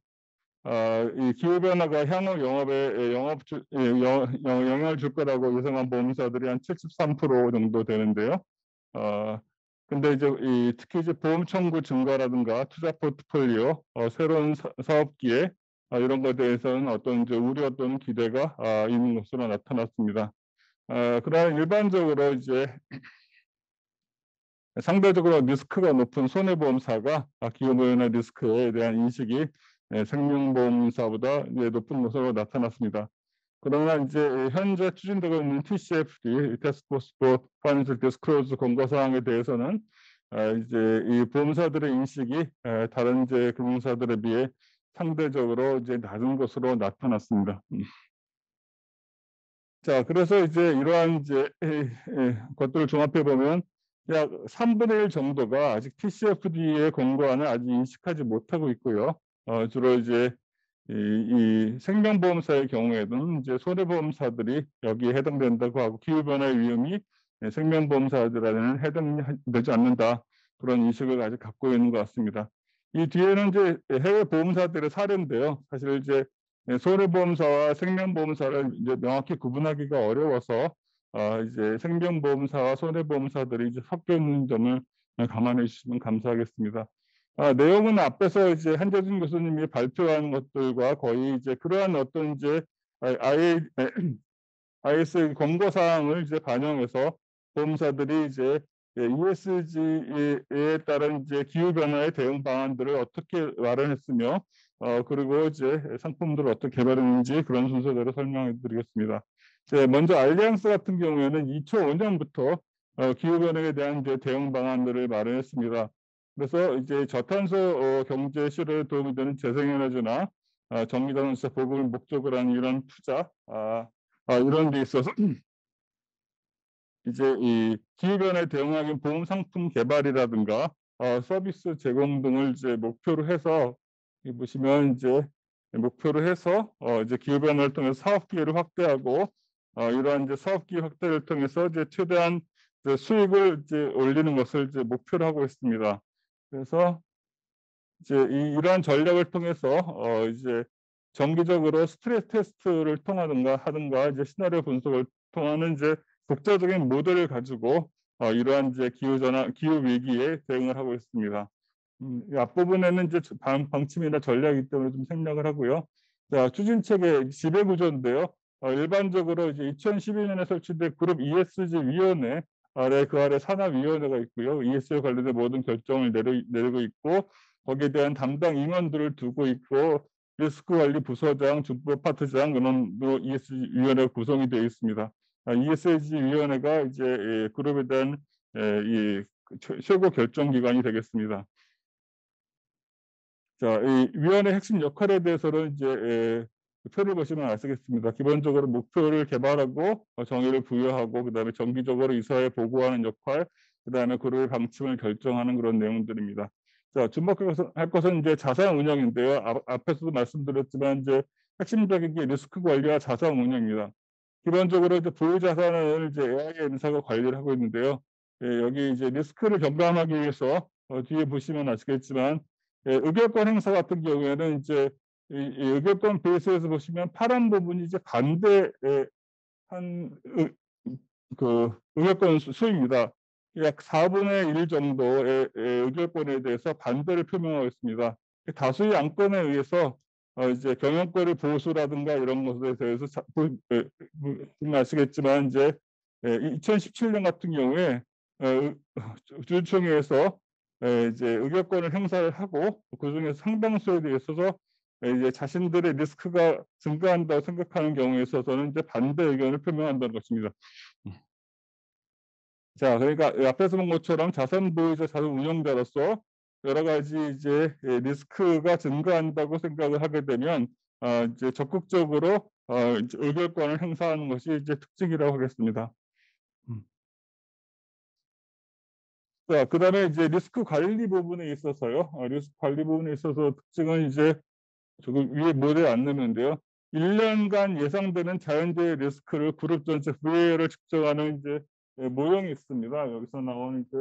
이 기후변화가 향후 영업에 영향을 줄 거라고 예상한 보험사들이 한 73% 정도 되는데요. 근데 이제 특히 이제 보험 청구 증가라든가 투자 포트폴리오, 새로운 사업 기회 이런 것에 대해서는 어떤 이제 우려 또는 기대가 있는 것으로 나타났습니다. 그러나 일반적으로 이제 상대적으로 리스크가 높은 손해보험사가 기후변화 리스크에 대한 인식이 생명보험사보다 이제 높은 것으로 나타났습니다. 그러나 이제 현재 추진되고 있는 TCFD, 태스크포스 포 파이낸셜 디스클로즈 권고사항에 대해서는 이제 이 보험사들의 인식이 다른 이제 금융사들에 비해 상대적으로 이제 낮은 것으로 나타났습니다. 자, 그래서 이제 이러한 이제 것들을 종합해 보면 약 3분의 1 정도가 아직 TCFD의 권고안을 아직 인식하지 못하고 있고요. 주로 이제 이 생명보험사의 경우에는 이제 손해보험사들이 여기에 해당된다고 하고 기후변화의 위험이 생명보험사들에는 해당되지 않는다. 그런 인식을 아직 갖고 있는 것 같습니다. 이 뒤에는 이제 해외 보험사들의 사례인데요. 사실 이제 손해보험사와 생명보험사를 이제 명확히 구분하기가 어려워서 이제 생명보험사와 손해보험사들이 이제 섞여 있는 점을 감안해 주시면 감사하겠습니다. 내용은 앞에서 이제 한재준 교수님이 발표한 것들과 거의 이제 그러한 어떤 이제 IS 권고사항을 이제 반영해서 보험사들이 이제 ESG에 따른 이제 기후변화의 대응 방안들을 어떻게 마련했으며 그리고 이제 상품들을 어떻게 개발했는지 그런 순서대로 설명해 드리겠습니다. 먼저 알리안스 같은 경우에는 2005년부터 기후변화에 대한 이제 대응 방안들을 마련했습니다. 그래서 이제 저탄소 경제 실현에 도움이 되는 재생에너지나 전기자동차 보급을 목적으로 하는 이런 투자 이런 데 있어서 이제 이 기후변화에 대응하기 위한 보험 상품 개발이라든가 서비스 제공 등을 이제 목표로 해서 보시면 이제 목표로 해서 이제 기후변화를 통해서 사업 기회를 확대하고 이러한 이제 사업 기회 확대를 통해서 이제 최대한 이제 수익을 이제 올리는 것을 이제 목표로 하고 있습니다. 그래서 이제 이러한 전략을 통해서 이제 정기적으로 스트레스 테스트를 하든가 이제 시나리오 분석을 통하는 이제 독자적인 모델을 가지고 이러한 이제 기후 위기에 대응을 하고 있습니다. 이 앞부분에는 이제 방침이나 전략이기 때문에 좀 생략을 하고요. 자, 추진책의 지배 구조인데요. 일반적으로 이제 2012년에 설치된 그룹 ESG 위원회 그 아래 산하위원회가 있고요. ESG 관련된 모든 결정을 내리고 있고 거기에 대한 담당 임원들을 두고 있고 리스크 관리 부서장, 중부 파트장 이런 ESG 위원회가 구성이 되어 있습니다. ESG 위원회가 이제 그룹에 대한 이 최고 결정 기관이 되겠습니다. 자, 이 위원회 핵심 역할에 대해서는 이제 표를 보시면 아시겠습니다. 기본적으로 목표를 개발하고 정의를 부여하고 그다음에 정기적으로 이사회에 보고하는 역할, 그다음에 그룹의 방침을 결정하는 그런 내용들입니다. 자, 주목할 것은 이제 자산 운영인데요. 앞에서도 말씀드렸지만 이제 핵심적인 게 리스크 관리와 자산 운영입니다. 기본적으로 이제 보유 자산을 이제 AIM사가 관리를 하고 있는데요. 여기 이제 리스크를 경감하기 위해서 뒤에 보시면 아시겠지만 의결권 행사 같은 경우에는 이제 이 의결권 베이스에서 보시면 파란 부분이 이제 반대의 그 의결권 수입니다. 약 4분의 1 정도의 의결권에 대해서 반대를 표명하고 있습니다. 다수의 안건에 의해서 이제 경영권의 보수라든가 이런 것에 대해서 보면 아시겠지만 이제 2017년 같은 경우에 주주총회에서 이제 의결권을 행사를 하고 그중에 상당수에 대해서 이제 자신들의 리스크가 증가한다고 생각하는 경우에 있어서는 이제 반대 의견을 표명한다는 것입니다. 자, 그러니까 앞에서 본 것처럼 자산 보유자, 자산 운용자로서 여러 가지 이제 리스크가 증가한다고 생각을 하게 되면 이제 적극적으로 이제 의결권을 행사하는 것이 이제 특징이라고 하겠습니다. 자, 그다음에 이제 리스크 관리 부분에 있어서요. 리스크 관리 부분에 있어서 특징은 이제 조금 위에 모델에 안 넣는데요. 1년간 예상되는 자연재해 리스크를 그룹 전체 VA를 측정하는 이제 모형이 있습니다. 여기서 나오는 이제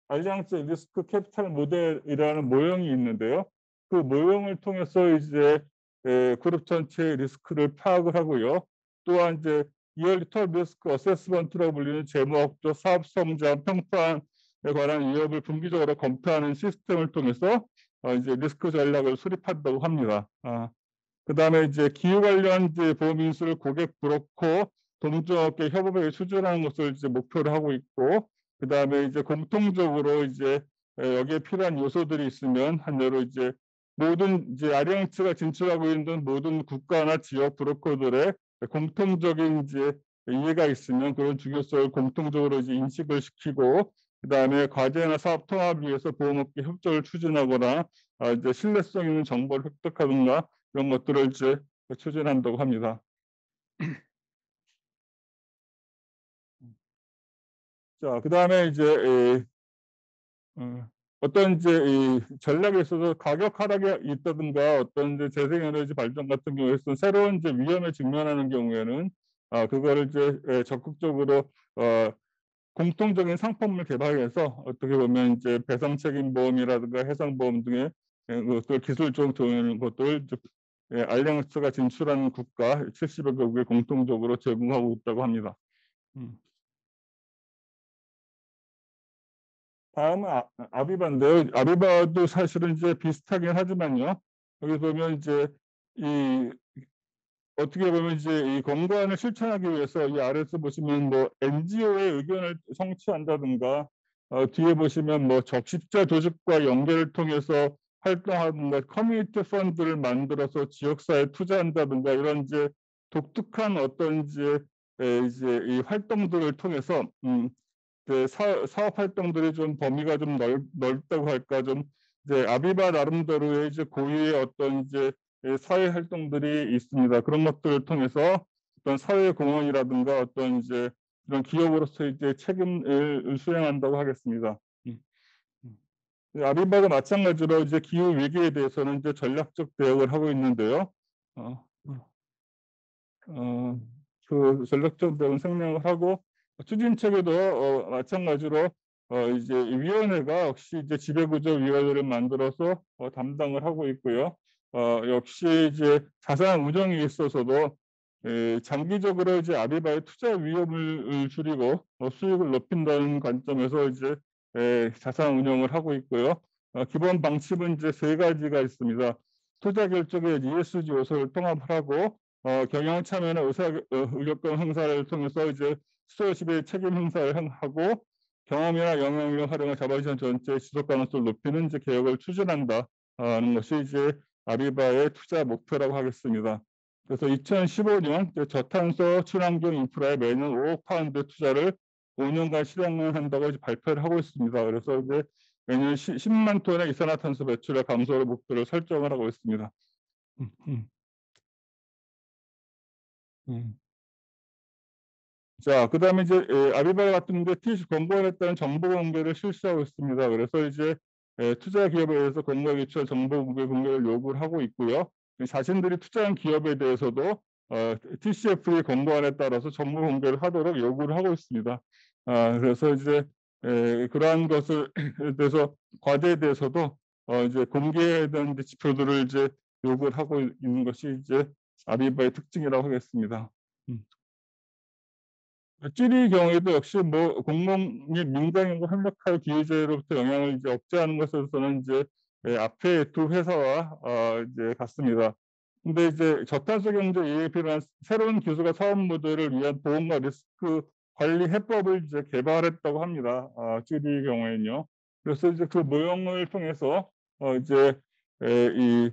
알리앙스 리스크 캐피탈 모델이라는 모형이 있는데요. 그 모형을 통해서 이제 그룹 전체의 리스크를 파악을 하고요. 또한 이제 이어리터 리스크 어세스먼트라고 불리는 재무업조 사업 성장 평판에 관한 위협을 분기적으로 검토하는 시스템을 통해서 이제 리스크 전략을 수립한다고 합니다. 그다음에 이제 기후 관련 이제 보험 인수를 고객 브로커 동종업계 협업에 추진하는 것을 이제 목표로 하고 있고, 그다음에 이제 공통적으로 이제 여기에 필요한 요소들이 있으면 한 예로 이제 모든 이제 아리앙츠가 진출하고 있는 모든 국가나 지역 브로커들의 공통적인 이제 이해가 있으면 그런 중요성을 공통적으로 이제 인식을 시키고, 그다음에 과제나 사업 통합을 위해서 보험업계 협조를 추진하거나 이제 신뢰성 있는 정보를 획득하든가 이런 것들을 이제 추진한다고 합니다. 자, 그다음에 이제 어떤 이제 이 전략에 있어서 가격 하락이 있다든가 어떤 이제 재생에너지 발전 같은 경우에서 새로운 이제 위험에 직면하는 경우에는 그거를 이제 적극적으로 공통적인 상품을 개발해서 어떻게 보면 이제 배상 책임 보험이라든가 해상 보험 등의 것들 기술적 도는 것들 알리앙스가 진출하는 국가 70여 개국에 공통적으로 제공하고 있다고 합니다. 다음은 아비바인데요. 아비바도 사실은 이제 비슷하긴 하지만요. 여기 보면 이제 이 어떻게 보면 이제 이 공간을 실천하기 위해서 이 아래서 보시면 뭐 NGO의 의견을 성취한다든가 뒤에 보시면 뭐 적십자 조직과 연계를 통해서 활동하든가 커뮤니티 펀드를 만들어서 지역사회에 투자한다든가 이런 이제 독특한 어떤 이제 이 활동들을 통해서 사업 활동들이 좀 범위가 좀 넓다고 할까, 좀 이제 아비바 나름대로의 이제 고유의 어떤 이제 사회 활동들이 있습니다. 그런 것들을 통해서 어떤 사회 공헌이라든가 어떤 이제 이런 기업으로서 이제 책임을 수행한다고 하겠습니다. 아비바가 마찬가지로 이제 기후 위기에 대해서는 이제 전략적 대응을 하고 있는데요. 그 전략적 대응 생략을 하고 추진 체계도 마찬가지로 이제 위원회가 역시 이제 지배구조위원회를 만들어서 담당을 하고 있고요. 역시 이제 자산 운영에 있어서도 장기적으로 이제 아비바의 투자 위험을 줄이고 수익을 높인다는 관점에서 이제 자산 운영을 하고 있고요. 기본 방침은 이제 세 가지가 있습니다. 투자 결정에 ESG 요소를 통합을 하고 경영 참여나 의료권 행사를 통해서 이제 스튜어십의 책임 행사를 하고 경험이나 영향력을 활용해 자본시장 전체의 지속 가능성을 높이는 이제 개혁을 추진한다는 것이 이제 아비바의 투자 목표라고 하겠습니다. 그래서 2015년 저탄소 친환경 인프라에 매년 5억 파운드 투자를 5년간 실행한다고 이제 발표를 하고 있습니다. 그래서 이제 매년 10만 톤의 이산화탄소 배출의 감소를 목표를 설정을 하고 있습니다. 자, 그다음에 이제 아비바 같은 데 TC 공고에 따른 정보 공개를 실시하고 있습니다. 그래서 이제 투자 기업에 대해서 공고에 기초한 정보 공개를 요구를 하고 있고요. 자신들이 투자한 기업에 대해서도 TCF의 공고안에 따라서 정보 공개를 하도록 요구를 하고 있습니다. 그래서 이제 그러한 것을 대해서 과제에 대해서도 이제 공개해야 되는 지표들을 이제 요구를 하고 있는 것이 이제 아비바의 특징이라고 하겠습니다. 찌리 경우에도 역시 뭐 공공이 민간인과 협력할 기회제로부터 영향을 이제 억제하는 것에서는 이제 앞에 두 회사와 이제 같습니다. 근데 이제 저탄소 경제 이해에 필요한 새로운 기술과 사업 모델을 위한 보험과 리스크 관리 해법을 이제 개발했다고 합니다. 찌리 경우에는요. 그래서 이제 그 모형을 통해서 이제 이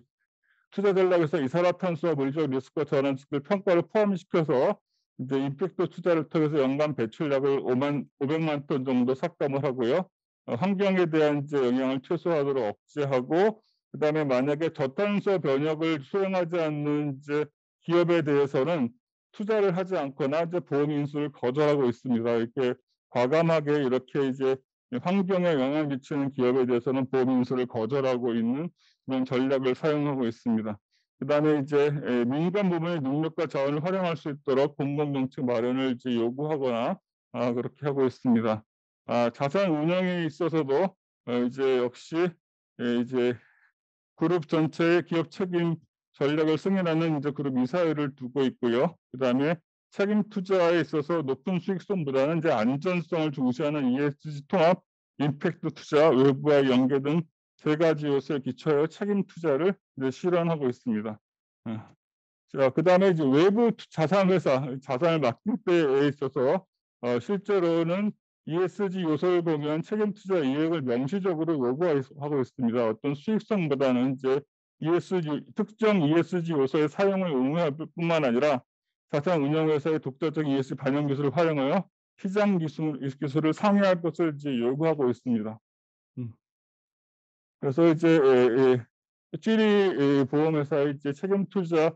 투자 전략에서 이산화탄소와 물리적 리스크와 전환 리스크를 평가를 포함시켜서 이제 임팩트 투자를 통해서 연간 배출량을 500만 톤 정도 삭감을 하고요. 환경에 대한 이제 영향을 최소화하도록 억제하고, 그다음에 만약에 저탄소 변혁을 수행하지 않는 이제 기업에 대해서는 투자를 하지 않거나 이제 보험 인수를 거절하고 있습니다. 이렇게 과감하게 이렇게 이제 환경에 영향을 미치는 기업에 대해서는 보험 인수를 거절하고 있는 그런 전략을 사용하고 있습니다. 그다음에 이제 민간 부문의 능력과 자원을 활용할 수 있도록 공공정책 마련을 이제 요구하거나 그렇게 하고 있습니다. 자산 운영에 있어서도 이제 역시 이제 그룹 전체의 기업 책임 전략을 승인하는 이제 그룹 이사회를 두고 있고요. 그다음에 책임 투자에 있어서 높은 수익성보다는 이제 안전성을 중시하는 ESG 통합, 임팩트 투자, 외부와의 연계 등 세 가지 요소에 기초하여 책임 투자를 이제 실현하고 있습니다. 자, 그다음에 이제 외부 자산 회사, 자산을 맡길 때에 있어서 실제로는 ESG 요소를 보면 책임 투자 이익을 명시적으로 요구하고 있습니다. 어떤 수익성보다는 이제 특정 ESG 요소의 사용을 의무할 뿐만 아니라 자산 운영 회사의 독자적 ESG 반영 기술을 활용하여 시장 기술을 상회할 것을 이제 요구하고 있습니다. 그래서 이제 찌리 보험회사의 이제 책임 투자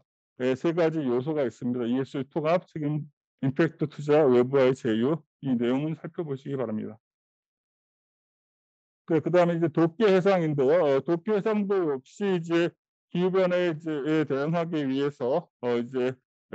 세 가지 요소가 있습니다. ESG 통합, 책임 임팩트 투자, 외부와의 제휴, 이 내용은 살펴보시기 바랍니다. 그다음에 이제 도쿄 해상인데요. 도쿄 해상도 역시 이제 기후변화에 이제 대응하기 위해서 이제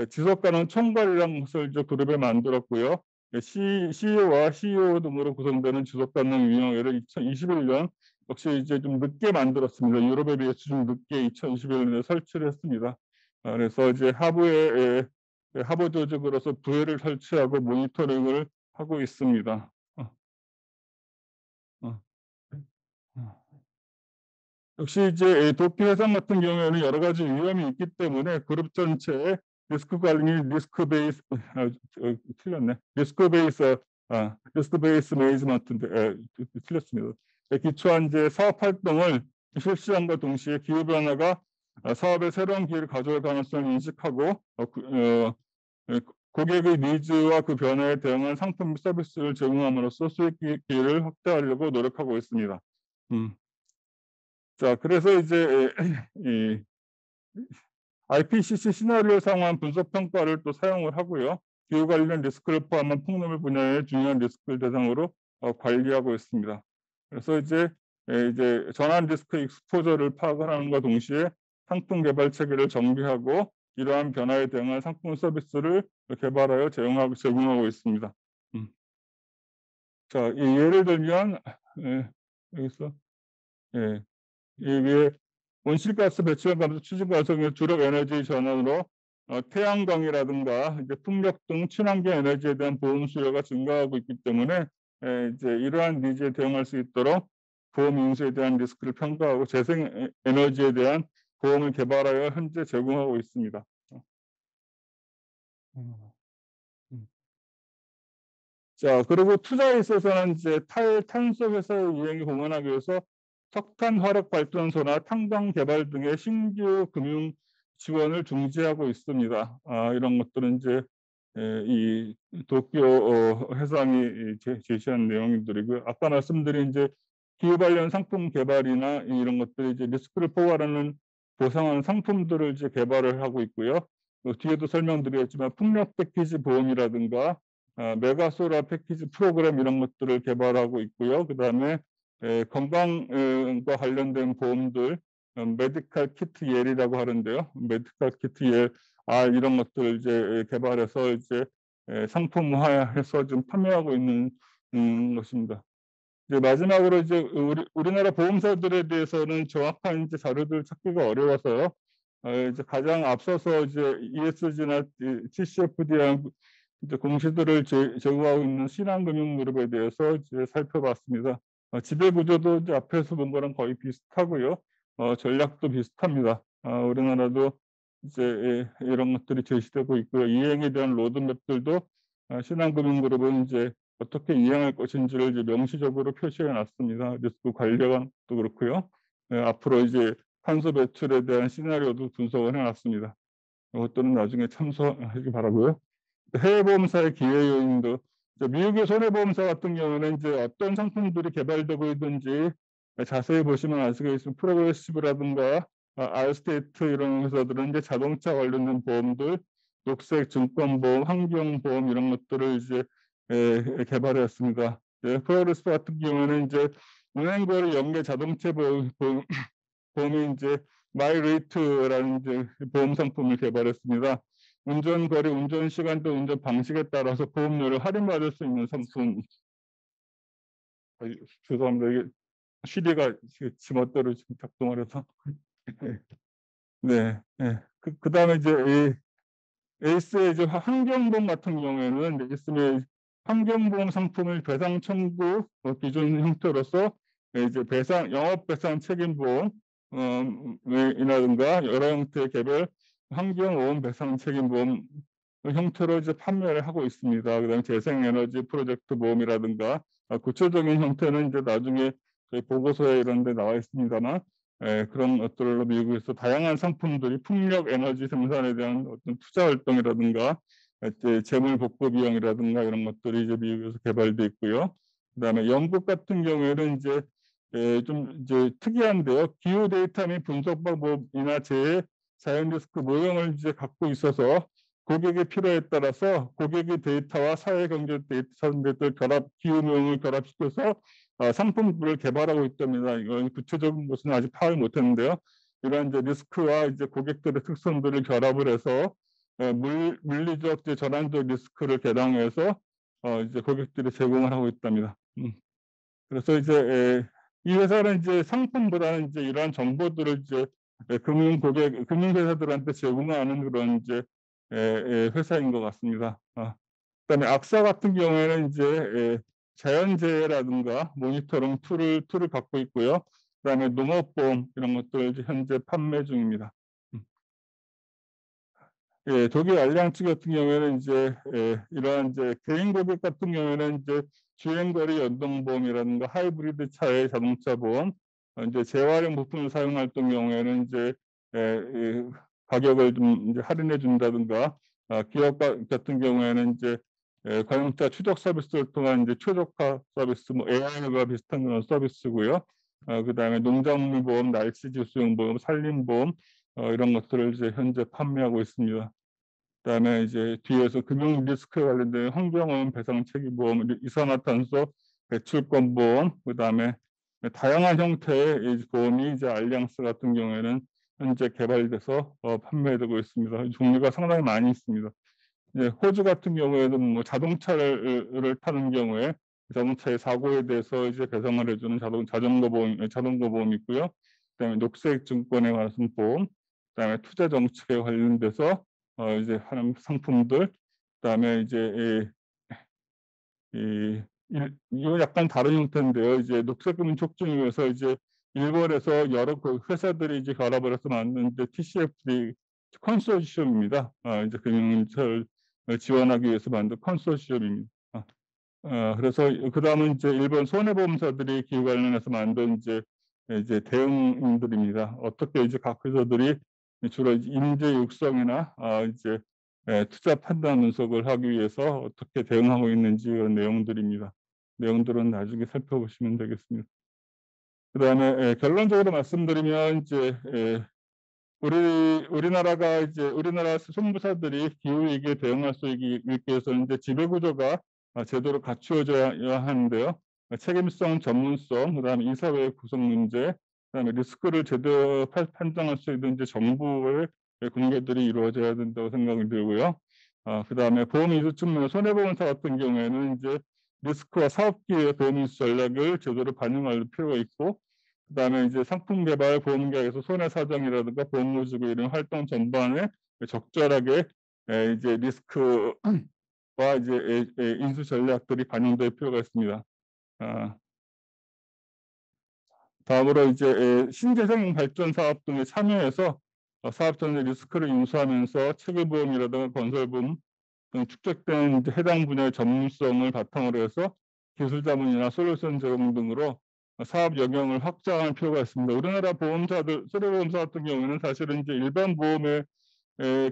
지속 가능 총괄이라는 것을 이제 그룹에 만들었고요. CEO와 CEO 등으로 구성되는 지속 가능 위원회를 2021년 역시 이제 좀 늦게 만들었습니다. 유럽에 비해서 좀 늦게 2021년에 설치를 했습니다. 그래서 이제 하부 조직으로서 부회를 설치하고 모니터링을 하고 있습니다. 역시 이제 도쿄 해상 같은 경우에는 여러 가지 위험이 있기 때문에 그룹 전체의 리스크 관리 및 리스크 베이스 틀렸네. 리스크 베이스 매니지먼트인데 틀렸습니다. 기초한 이제 사업 활동을 실시함과 동시에 기후 변화가 사업에 새로운 기회를 가져올 가능성을 인식하고 고객의 니즈와 그 변화에 대응한 상품 및 서비스를 제공함으로써 수익 기회를 확대하려고 노력하고 있습니다. 자, 그래서 이제 이 IPCC 시나리오 상황 분석 평가를 또 사용을 하고요. 기후 관련 리스크를 포함한 폭염 분야의 중요한 리스크를 대상으로 관리하고 있습니다. 그래서 이제 전환 리스크 익스포저를 파악을 하는과 동시에 상품 개발 체계를 정비하고 이러한 변화에 대응한 상품 서비스를 개발하여 제공하고 있습니다. 자, 예를 들면 여기서 이 위에 온실가스 배출량 감소 추진 과정의 주력 에너지 전환으로 태양광이라든가 이제 풍력 등 친환경 에너지에 대한 보험 수요가 증가하고 있기 때문에 이제 이러한 니즈에 대응할 수 있도록 보험 인수에 대한 리스크를 평가하고 재생 에너지에 대한 보험을 개발하여 현재 제공하고 있습니다. 자, 그리고 투자에 있어서는 이제 탈탄소 회사의 이행을 공헌하기 위해서 석탄 화력 발전소나 탄광 개발 등의 신규 금융 지원을 중지하고 있습니다. 이런 것들은 이제 이 도쿄 해상이 제시한 내용들이고요. 아까 말씀드린 이제 기후 관련 상품 개발이나 이런 것들이 이제 리스크를 포괄하는 보상하는 상품들을 이제 개발을 하고 있고요. 뒤에도 설명드렸지만 풍력 패키지 보험이라든가 메가소라 패키지 프로그램 이런 것들을 개발하고 있고요. 그다음에 건강과 관련된 보험들, 메디칼 키트 옐이라고 하는데요. 메디칼 키트 옐, 이런 것들 이제 개발해서 이제 상품화해서 좀 판매하고 있는 것입니다. 이제 마지막으로 이제 우리나라 보험사들에 대해서는 정확한 이제 자료들 찾기가 어려워서요. 이제 가장 앞서서 이제 ESG나 TCFD랑 이제 공시들을 제공하고 있는 신한금융그룹에 대해서 이제 살펴봤습니다. 지배 구조도 이제 앞에서 본 거랑 거의 비슷하고요. 전략도 비슷합니다. 우리나라도 이제 이런 것들이 제시되고 있고요. 이행에 대한 로드맵들도 신한금융그룹은 이제 어떻게 이행할 것인지를 이제 명시적으로 표시해 놨습니다. 리스크 관리관도 그렇고요. 앞으로 이제 탄소 배출에 대한 시나리오도 분석을 해 놨습니다. 이것들은 나중에 참조하시기 바라고요. 해외 보험사의 기회 요인도 미국의 손해보험사 같은 경우는 이제 어떤 상품들이 개발되고 있는지 자세히 보시면 아시겠지만 프로그레시브라든가 알스테이트 이런 회사들은 이제 자동차 관련된 보험들, 녹색 증권보험, 환경보험 이런 것들을 이제 개발했습니다. 프로리스크 같은 경우에는 이제 운행거리 연계 자동차 보험이 이제 마이레이트라는 이제 보험 상품을 개발했습니다. 운전거리, 운전 시간 등 운전 방식에 따라서 보험료를 할인받을 수 있는 상품. 죄송합니다. 이게 CD가 지멋대로 지금 작동을 해서. 네, 네. 그다음에 이제 에이스의 이제 환경보험 같은 경우에는 에이스의 환경보험 상품을 배상 청구 기준 형태로서 이제 영업 배상 책임보험 이라든가 여러 형태의 개별 환경오염 배상 책임보험 형태로 이제 판매를 하고 있습니다. 그다음에 재생에너지 프로젝트 보험이라든가 구체적인 형태는 이제 나중에 저희 보고서에 이런 데 나와 있습니다만 그런 것들로 미국에서 다양한 상품들이 풍력 에너지 생산에 대한 어떤 투자 활동이라든가 이제 재물 복구 비용이라든가 이런 것들이 이제 미국에서 개발돼 있고요. 그다음에 영국 같은 경우에는 이제 좀 이제 특이한데요. 기후 데이터 및 분석 방법이나 재해 자연 리스크 모형을 이제 갖고 있어서 고객의 필요에 따라서 고객의 데이터와 사회 경제 데이터 선배들 기후모형을 결합시켜서 상품을 개발하고 있답니다. 이건 구체적인 것은 아직 파악을 못했는데요. 이런 이제 리스크와 이제 고객들의 특성들을 결합을 해서 물리적 전환적 리스크를 개량해서 이제 고객들이 제공을 하고 있답니다. 그래서 이제 이 회사는 이제 상품보다는 이제 이러한 정보들을 이제 금융회사들한테 제공하는 그런 이제 회사인 것 같습니다. 그다음에 악사 같은 경우에는 이제 자연재해라든가 모니터링 툴을 갖고 있고요. 그다음에 농업보험 이런 것들을 이제 현재 판매 중입니다. 독일 알리앙츠 같은 경우에는 이제 이러한 이제 개인 고객 같은 경우에는 이제 주행거리 연동보험이라든가 하이브리드 차의 자동차 보험, 이제 재활용 부품을 사용할 경우에는 이제 가격을 좀 이제 할인해 준다든가, 기업 같은 경우에는 이제 관용차 추적 서비스를 통한 이제 최적화 서비스, 뭐 AI와 비슷한 그런 서비스고요. 그다음에 농작물 보험, 날씨지 수용 보험, 산림 보험 이런 것들을 이제 현재 판매하고 있습니다. 그다음에 이제 뒤에서 금융 리스크에 관련된 환경오염 배상 책임보험, 이산화탄소 배출권 보험, 그다음에 다양한 형태의 보험이 이제 알리앙스 같은 경우에는 현재 개발돼서 판매되고 있습니다. 종류가 상당히 많이 있습니다. 이제 호주 같은 경우에는 뭐 자동차를 타는 경우에 자동차의 사고에 대해서 이제 배상을 해주는 자전거 보험이 있고요. 그다음에 녹색 증권에 관한 보험, 그다음에 투자 정책에 관련돼서 이제 하는 상품들, 그다음에 이제 이거 약간 다른 형태인데요. 이제 녹색금융 촉진을 위해서 이제 일본에서 여러 그 회사들이 이제 결합을 해서 만든 이제 TCFD 컨소시엄입니다. 이제 금융을 지원하기 위해서 만든 컨소시엄입니다. 그래서 그 다음은 이제 일본 손해보험사들이 기후 관련해서 만든 이제 대응들입니다. 어떻게 이제 각 회사들이 주로 인재 육성이나 이제 투자 판단 분석을 하기 위해서 어떻게 대응하고 있는지 이런 내용들입니다. 내용들은 나중에 살펴보시면 되겠습니다. 그다음에 결론적으로 말씀드리면 이제 우리나라가 이제 우리나라 손부사들이 기후 위기에 대응할 수 있기 위해서는 이제 지배 구조가 제대로 갖추어져야 하는데요. 책임성, 전문성, 그다음에 이사회의 구성 문제, 그다음에 리스크를 제대로 판정할 수 있는 이제 정부의 공개들이 이루어져야 된다고 생각이 들고요. 그다음에 보험 인수 측면 손해보험사 같은 경우에는 이제 리스크와 사업기회 보험 인수 전략을 제대로 반영할 필요가 있고, 그다음에 이제 상품 개발, 보험 계약에서 손해 사정이라든가 보험 노지구 이런 활동 전반에 적절하게 이제 리스크와 이제 인수 전략들이 반영될 필요가 있습니다. 다음으로 이제 신재생 발전 사업 등에 참여해서 사업 전체 리스크를 인수하면서 체계보험이라든가 건설보험 등 축적된 이제 해당 분야의 전문성을 바탕으로 해서 기술 자문이나 솔루션 제공 등으로 사업 영역을 확장할 필요가 있습니다. 우리나라 보험사들, 손해보험사 같은 경우에는 사실은 이제 일반 보험의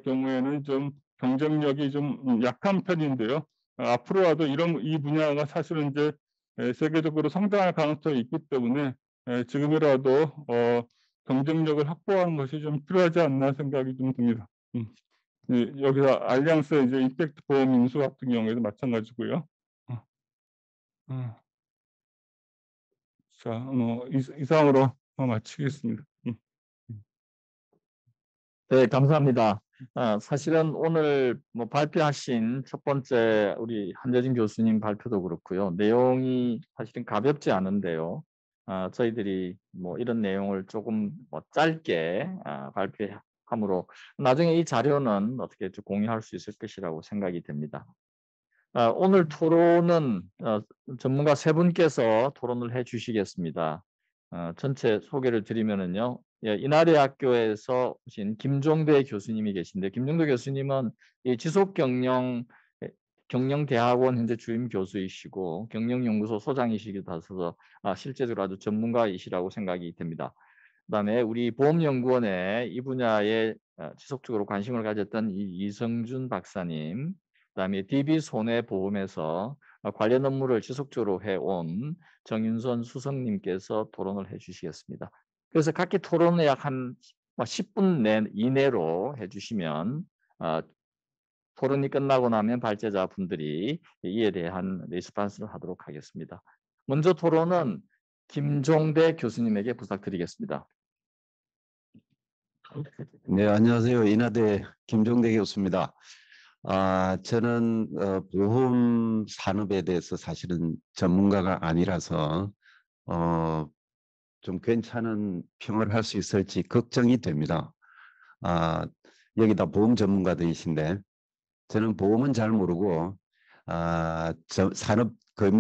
경우에는 좀 경쟁력이 좀 약한 편인데요. 앞으로라도 이 분야가 사실은 이제 세계적으로 성장할 가능성이 있기 때문에 지금이라도 경쟁력을 확보하는 것이 좀 필요하지 않나 생각이 좀 듭니다. 여기서 알리앙스 이제 임팩트 보험 인수 같은 경우에도 마찬가지고요. 자, 이상으로 마치겠습니다. 네, 감사합니다. 사실은 오늘 뭐 발표하신 첫 번째 우리 한재진 교수님 발표도 그렇고요. 내용이 사실은 가볍지 않은데요. 저희들이 뭐 이런 내용을 조금 뭐 짧게 발표함으로 나중에 이 자료는 어떻게 좀 공유할 수 있을 것이라고 생각이 됩니다. 오늘 토론은 전문가 세 분께서 토론을 해 주시겠습니다. 전체 소개를 드리면은요. 예, 인하대학교에서 오신 김종대 교수님이 계신데, 김종대 교수님은 이 경영대학원 현재 주임 교수이시고 경영연구소 소장이시기도 하셔서 실제적으로 아주 전문가이시라고 생각이 됩니다. 그다음에 우리 보험연구원에 이 분야에 지속적으로 관심을 가졌던 이성준 박사님, 그다음에 DB손해보험에서 관련 업무를 지속적으로 해온 정윤선 수석님께서 토론을 해주시겠습니다. 그래서 각기 토론을 약 한 10분 이내로 해주시면 토론이 끝나고 나면 발제자 분들이 이에 대한 리스폰스를 하도록 하겠습니다. 먼저 토론은 김종대 교수님에게 부탁드리겠습니다. 네, 안녕하세요. 인하대 김종대 교수입니다. 저는 보험 산업에 대해서 사실은 전문가가 아니라서 좀 괜찮은 평을 할 수 있을지 걱정이 됩니다. 여기다 보험 전문가들이신데 저는 보험은 잘 모르고 산업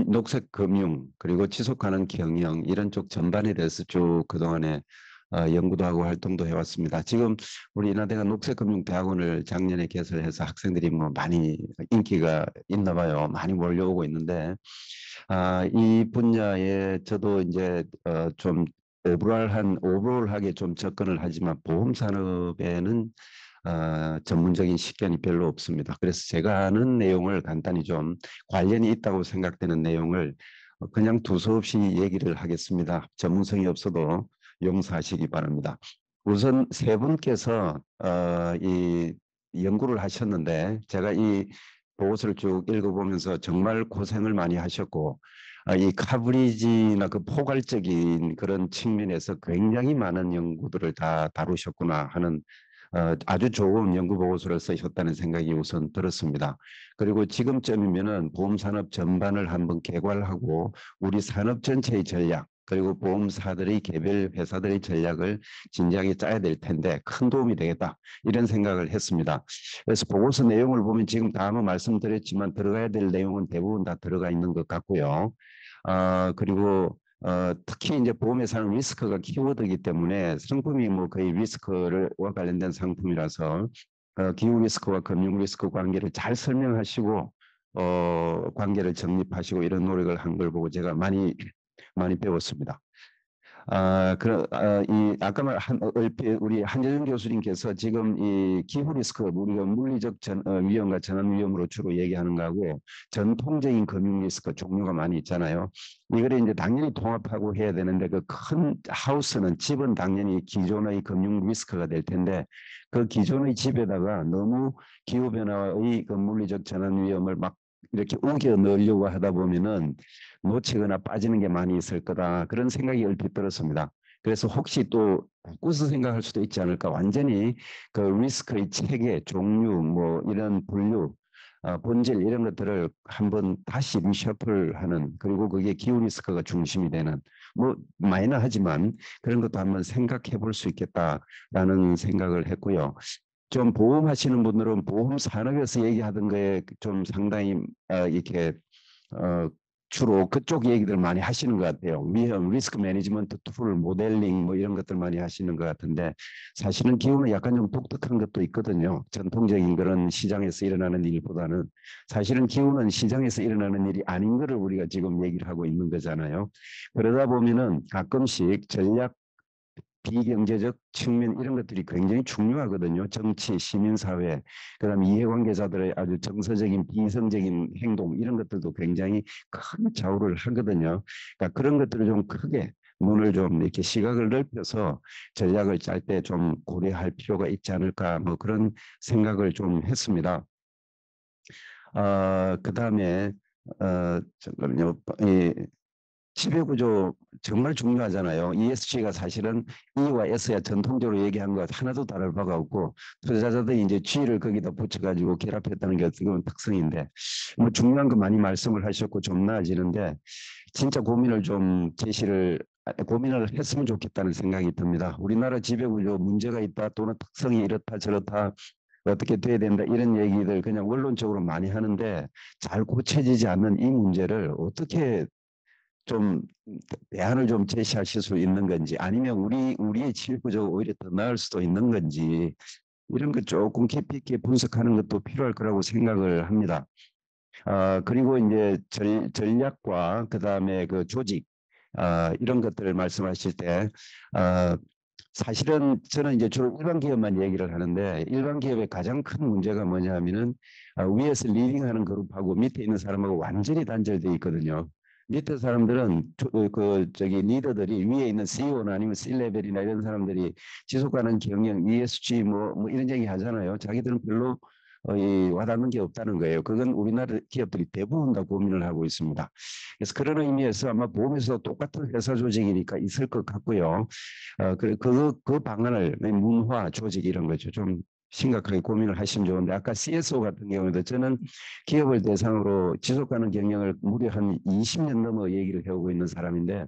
녹색 금융 그리고 지속 가능 경영 이런 쪽 전반에 대해서 쭉 그동안에 연구도 하고 활동도 해왔습니다. 지금 우리 인하대가 녹색금융대학원을 작년에 개설해서 학생들이 뭐 많이 인기가 있나 봐요. 많이 몰려오고 있는데 이 분야에 저도 이제 좀 오버롤하게 좀 접근을 하지만 보험 산업에는 전문적인 식견이 별로 없습니다. 그래서 제가 아는 내용을 간단히 좀 관련이 있다고 생각되는 내용을 그냥 두서없이 얘기를 하겠습니다. 전문성이 없어도 용서하시기 바랍니다. 우선 세 분께서 이 연구를 하셨는데 제가 이 보고서를 쭉 읽어보면서 정말 고생을 많이 하셨고 이 커버리지나 그 포괄적인 그런 측면에서 굉장히 많은 연구들을 다 다루셨구나 하는 아주 좋은 연구 보고서를 쓰셨다는 생각이 우선 들었습니다. 그리고 지금쯤이면은 보험산업 전반을 한번 개괄하고 우리 산업 전체의 전략 그리고 보험사들의 개별 회사들의 전략을 진지하게 짜야 될 텐데 큰 도움이 되겠다 이런 생각을 했습니다. 그래서 보고서 내용을 보면 지금 다 한번 말씀드렸지만 들어가야 될 내용은 대부분 다 들어가 있는 것 같고요. 그리고 특히 이제 보험회사는 리스크가 키워드이기 때문에 상품이 뭐 거의 리스크와 관련된 상품이라서 기후 리스크와 금융 리스크 관계를 잘 설명하시고 관계를 정립하시고 이런 노력을 한 걸 보고 제가 많이 배웠습니다. 얼핏 우리 한재준 교수님께서 지금 이 기후 리스크 우리가 물리적 위험과 전환 위험으로 주로 얘기하는 거하고 전통적인 금융 리스크 종류가 많이 있잖아요. 이거를 이제 당연히 통합하고 해야 되는데 그 큰 하우스는 집은 당연히 기존의 금융 리스크가 될 텐데 그 기존의 집에다가 너무 기후 변화의 그 물리적 전환 위험을 막 이렇게 우겨 넣으려고 하다 보면은 놓치거나 빠지는 게 많이 있을 거다 그런 생각이 얼핏 들었습니다. 그래서 혹시 또 바꿔서 생각할 수도 있지 않을까. 완전히 그 리스크의 체계, 종류, 뭐 이런 분류, 본질 이런 것들을 한번 다시 리셔플하는 그리고 그게 기후 리스크가 중심이 되는 뭐 마이너하지만 그런 것도 한번 생각해 볼 수 있겠다라는 생각을 했고요. 좀 보험하시는 분들은 보험 산업에서 얘기하던 거에 좀 상당히 이렇게 주로 그쪽 얘기들 많이 하시는 것 같아요. 위험, 리스크 매니지먼트 툴, 모델링 뭐 이런 것들 많이 하시는 것 같은데 사실은 기후는 약간 좀 독특한 것도 있거든요. 전통적인 그런 시장에서 일어나는 일보다는 사실은 기후는 시장에서 일어나는 일이 아닌 거를 우리가 지금 얘기를 하고 있는 거잖아요. 그러다 보면은 가끔씩 전략 비경제적 측면 이런 것들이 굉장히 중요하거든요. 정치, 시민사회, 그다음에 이해관계자들의 아주 정서적인 비이성적인 행동 이런 것들도 굉장히 큰 좌우를 하거든요. 그러니까 그런 것들을 좀 크게 눈을 좀 이렇게 시각을 넓혀서 전략을 짤 때 좀 고려할 필요가 있지 않을까 뭐 그런 생각을 좀 했습니다. 그다음에 잠깐만요. 지배구조 정말 중요하잖아요. ESG가 사실은 E와 S야 전통적으로 얘기한 것 하나도 다를 바가 없고 투자자들이 이제 G를 거기다 붙여가지고 결합했다는 게 어떻게 보면 특성인데 뭐 중요한 거 많이 말씀을 하셨고 좀 나아지는데 진짜 고민을 했으면 좋겠다는 생각이 듭니다. 우리나라 지배구조 문제가 있다 또는 특성이 이렇다 저렇다 어떻게 돼야 된다 이런 얘기들 그냥 원론적으로 많이 하는데 잘 고쳐지지 않는 이 문제를 어떻게 좀 대안을 좀 제시하실 수 있는 건지 아니면 우리의 지배구조가 오히려 더 나을 수도 있는 건지 이런 거 조금 깊이 있게 분석하는 것도 필요할 거라고 생각을 합니다. 그리고 이제 전략과 그다음에 그 조직 이런 것들을 말씀하실 때 사실은 저는 이제 주로 일반 기업만 얘기를 하는데 일반 기업의 가장 큰 문제가 뭐냐면은 위에서 리딩하는 그룹하고 밑에 있는 사람하고 완전히 단절돼 있거든요. 밑에 사람들은 리더들이 위에 있는 CEO나 아니면 C-레벨이나 이런 사람들이 지속 가능 경영, ESG 뭐 이런 얘기 하잖아요. 자기들은 별로 와닿는 게 없다는 거예요. 그건 우리나라 기업들이 대부분 다 고민을 하고 있습니다. 그래서 그런 의미에서 아마 보험에서 똑같은 회사 조직이니까 있을 것 같고요. 그 방안을 문화, 조직 이런 거죠. 좀 심각하게 고민을 하시면 좋은데 아까 CSO 같은 경우에도 저는 기업을 대상으로 지속가능 경영을 무려 한 20년 넘어 얘기를 해오고 있는 사람인데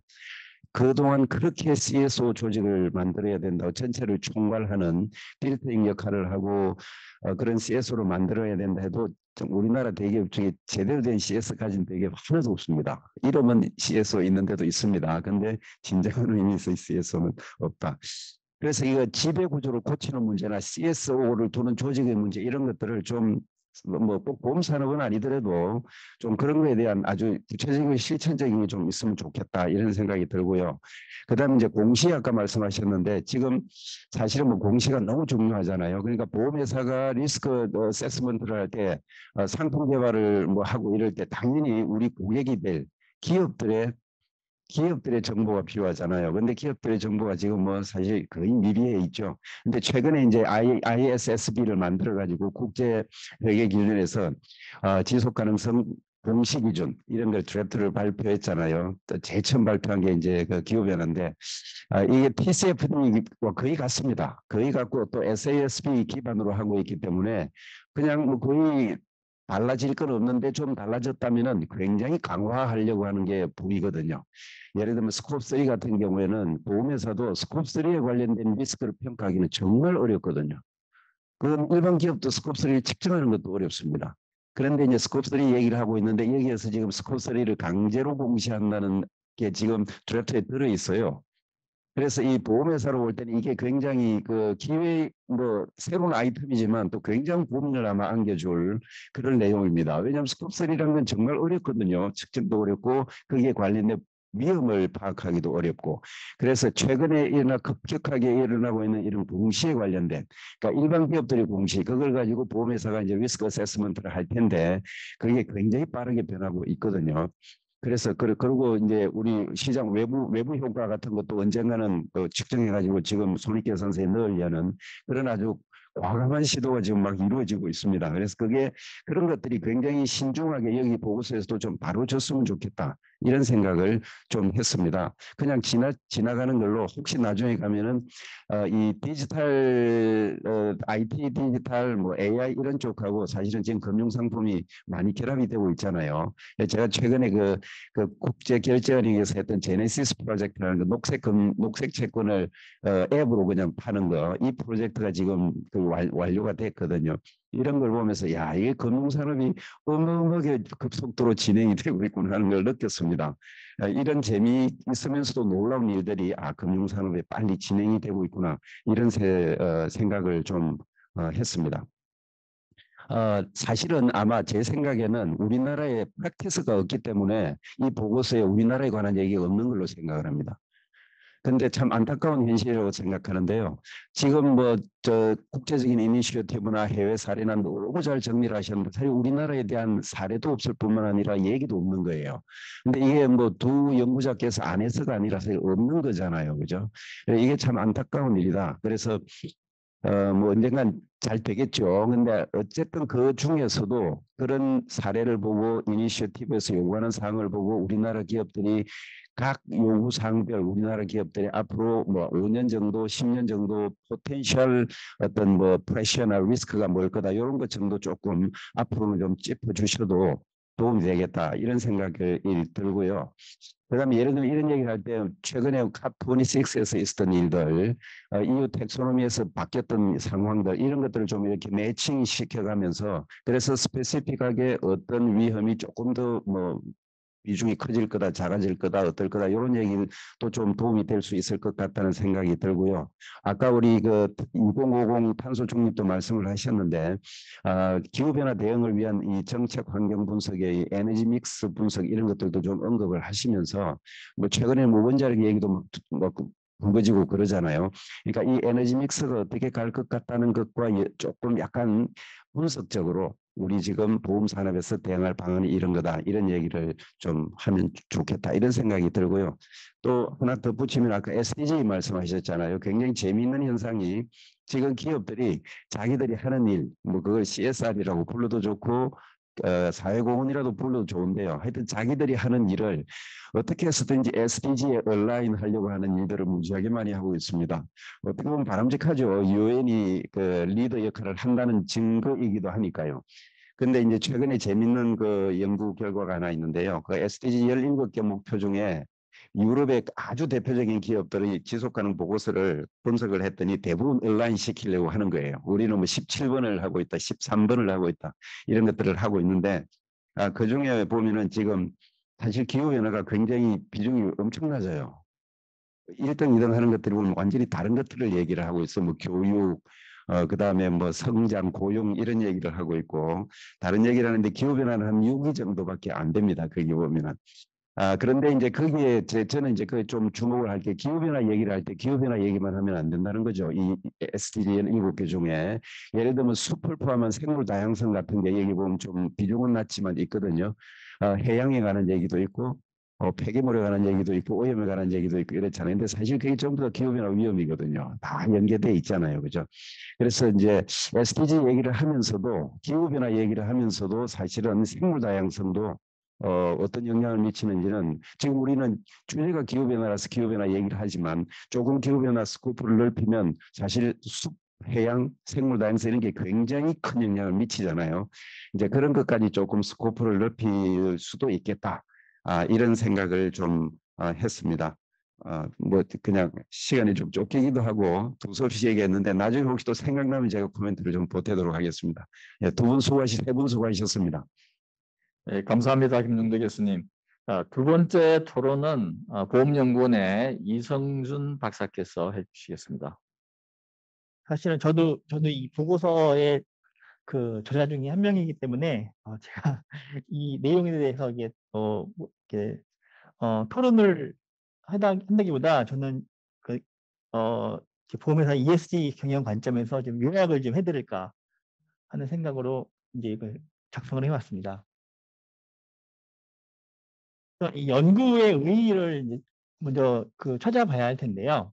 그동안 그렇게 CSO 조직을 만들어야 된다고 전체를 총괄하는 필터링 역할을 하고 그런 CSO로 만들어야 된다 해도 우리나라 대기업 중에 제대로 된 CS 가진 대기업 하나도 없습니다. 이름은 CSO 있는 데도 있습니다. 근데 진정한 의미에서 CSO는 없다. 그래서 이거 지배구조를 고치는 문제나 CSO를 두는 조직의 문제 이런 것들을 좀 뭐 꼭 보험산업은 아니더라도 좀 그런 거에 대한 아주 구체적이고 실천적인 게 좀 있으면 좋겠다 이런 생각이 들고요. 그다음에 이제 공시 아까 말씀하셨는데 지금 사실은 뭐 공시가 너무 중요하잖아요. 그러니까 보험회사가 리스크 어세스먼트를 할 때 상품 개발을 뭐 하고 이럴 때 당연히 우리 고객이 될 기업들의 정보가 필요하잖아요. 근데 기업들의 정보가 지금 뭐 사실 거의 미비해 있죠. 근데 최근에 이제 ISSB를 만들어 가지고 국제 회계 기준에서 지속 가능성 공시 기준 이런 걸 드래프트를 발표했잖아요. 또 제일 처음 발표한 게 이제 그 기후변화인데 이게 TCFD와 거의 같습니다. 거의 같고 또 SASB 기반으로 하고 있기 때문에 그냥 뭐 거의 달라질 건 없는데 좀 달라졌다면은 굉장히 강화하려고 하는 게 보이거든요. 예를 들면 스콥3 같은 경우에는 보험회사도 스콥3에 관련된 리스크를 평가하기는 정말 어렵거든요. 그럼 일반 기업도 스콥3를 측정하는 것도 어렵습니다. 그런데 이제 스콥3 얘기를 하고 있는데 여기에서 지금 스콥3를 강제로 공시한다는 게 지금 드래프트에 들어있어요. 그래서 이 보험회사로 볼 때는 이게 굉장히 그 기회 뭐 새로운 아이템이지만 또 굉장히 고민을 아마 안겨줄 그런 내용입니다. 왜냐하면 스콥3라는 건 정말 어렵거든요. 측정도 어렵고 거기에 관련된 위험을 파악하기도 어렵고 그래서 최근에 급격하게 일어나고 있는 이런 공시에 관련된 그러니까 일반 기업들의 공시 그걸 가지고 보험회사가 이제 리스크 어세스먼트를 할 텐데 그게 굉장히 빠르게 변하고 있거든요. 그래서 그리고 이제 우리 시장 외부 효과 같은 것도 언젠가는 측정해가지고 지금 손익계산서에 넣으려는 그런 아주 과감한 시도가 지금 막 이루어지고 있습니다. 그래서 그런 것들이 굉장히 신중하게 여기 보고서에서도 좀 다뤄졌으면 좋겠다. 이런 생각을 좀 했습니다. 그냥 지나가는 걸로 혹시 나중에 가면은 이 디지털 IT 디지털 뭐 AI 이런 쪽하고 사실은 지금 금융상품이 많이 결합이 되고 있잖아요. 제가 최근에 그 국제 결제은행에서 했던 제네시스 프로젝트라는 그 녹색 채권을 앱으로 그냥 파는 거 이 프로젝트가 지금 완료가 됐거든요. 이런 걸 보면서 야 이게 금융산업이 어마어마하게 급속도로 진행이 되고 있구나 하는 걸 느꼈습니다. 이런 재미 있으면서도 놀라운 일들이 금융산업에 빨리 진행이 되고 있구나 이런 생각을 좀 했습니다. 사실은 아마 제 생각에는 우리나라에 프랙티스가 없기 때문에 이 보고서에 우리나라에 관한 얘기가 없는 걸로 생각을 합니다. 근데 참 안타까운 현실이라고 생각하는데요. 지금 뭐 국제적인 이니셔티브나 해외 사례나 너무 잘 정리를 하셨는데 사실 우리나라에 대한 사례도 없을 뿐만 아니라 얘기도 없는 거예요. 근데 이게 뭐 두 연구자께서 안 해서가 아니라 사실 없는 거잖아요. 그죠? 이게 참 안타까운 일이다. 그래서 뭐 언젠간 잘 되겠죠. 근데 어쨌든 그 중에서도 그런 사례를 보고 이니셔티브에서 요구하는 사항을 보고 우리나라 기업들이 각 요구 사항별 우리나라 기업들이 앞으로 뭐 5년 정도, 10년 정도 포텐셜 어떤 뭐 프레셔나 리스크가 뭘 거다 이런 것 정도 조금 앞으로는 좀 짚어주셔도 도움이 되겠다 이런 생각이 들고요. 그다음에 예를 들면 이런 얘기를 할 때 최근에 캅26에서 있었던 일들, EU 텍소노미에서 바뀌었던 상황들 이런 것들을 좀 이렇게 매칭 시켜가면서 그래서 스페시픽하게 어떤 위험이 조금 더 뭐 비중이 커질 거다, 작아질 거다, 어떨 거다 이런 얘기는 또 좀 도움이 될 수 있을 것 같다는 생각이 들고요. 아까 우리 그 2050 탄소 중립도 말씀을 하셨는데 기후변화 대응을 위한 이 정책 환경 분석의 에너지 믹스 분석 이런 것들도 좀 언급을 하시면서 뭐 최근에 뭐 원자력 얘기도 뭐 불거지고 그러잖아요. 그러니까 이 에너지 믹스가 어떻게 갈 것 같다는 것과 조금 약간 분석적으로 우리 지금 보험 산업에서 대응할 방안이 이런 거다 이런 얘기를 좀 하면 좋겠다 이런 생각이 들고요. 또 하나 더 붙이면 아까 SDG 말씀하셨잖아요. 굉장히 재미있는 현상이 지금 기업들이 자기들이 하는 일, 뭐 그걸 CSR이라고 불러도 좋고 사회공헌이라도 불러도 좋은데요. 하여튼 자기들이 하는 일을 어떻게 해서든지 SDG에 얼라인 하려고 하는 일들을 무지하게 많이 하고 있습니다. 어떻게 보면 바람직하죠. 유엔이 그 리더 역할을 한다는 증거이기도 하니까요. 근데 이제 최근에 재밌는 그 연구 결과가 하나 있는데요. 그 SDG 17개 목표 중에 유럽의 아주 대표적인 기업들이 지속가능 보고서를 분석을 했더니 대부분 온라인 시키려고 하는 거예요. 우리는 뭐 17번을 하고 있다, 13번을 하고 있다 이런 것들을 하고 있는데 그 중에 보면은 지금 사실 기후변화가 굉장히 비중이 엄청 낮아요. 1등, 2등 하는 것들이 보면 완전히 다른 것들을 얘기를 하고 있어. 뭐 교육, 그다음에 뭐 성장, 고용 이런 얘기를 하고 있고 다른 얘기를 하는데 기후변화는 한 6위 정도밖에 안 됩니다. 거기 보면은. 그런데 이제 거기에 저는 이제 그 좀 주목을 할 게 기후변화 얘기를 할 때 기후변화 얘기만 하면 안 된다는 거죠. 이 SDG 7개 중에 예를 들면 숲을 포함한 생물 다양성 같은 게 얘기 보면 좀 비중은 낮지만 있거든요. 해양에 관한 얘기도 있고 폐기물에 관한 얘기도 있고 오염에 관한 얘기도 있고 이렇잖아요. 근데 사실 그게 전부 다 기후변화 위험이거든요. 다 연계돼 있잖아요. 그죠? 그래서 이제 SDG 얘기를 하면서도 기후변화 얘기를 하면서도 사실은 생물 다양성도 어떤 영향을 미치는지는 지금 우리는 주제가 기후변화라서 기후변화 얘기를 하지만 조금 기후변화 스코프를 넓히면 사실 숲, 해양, 생물 다양성 이런 게 굉장히 큰 영향을 미치잖아요. 이제 그런 것까지 조금 스코프를 넓힐 수도 있겠다. 이런 생각을 좀 했습니다. 뭐 그냥 시간이 좀 쫓기기도 하고 두서없이 얘기했는데 나중에 혹시 또 생각나면 제가 코멘트를 좀 보태도록 하겠습니다. 예, 세 분 수고하셨습니다. 네, 감사합니다, 김종대 교수님. 두 번째 토론은 보험연구원의 이성준 박사께서 해주시겠습니다. 사실은 저도 이 보고서의 그 저자 중에 한 명이기 때문에 제가 이 내용에 대해서 이게 뭐 이렇게 토론을 한다기보다 저는 그 보험회사 ESG 경영 관점에서 좀 요약을 좀 해드릴까 하는 생각으로 이제 이걸 작성을 해왔습니다. 이 연구의 의의를 이제 먼저 찾아봐야 할 텐데요.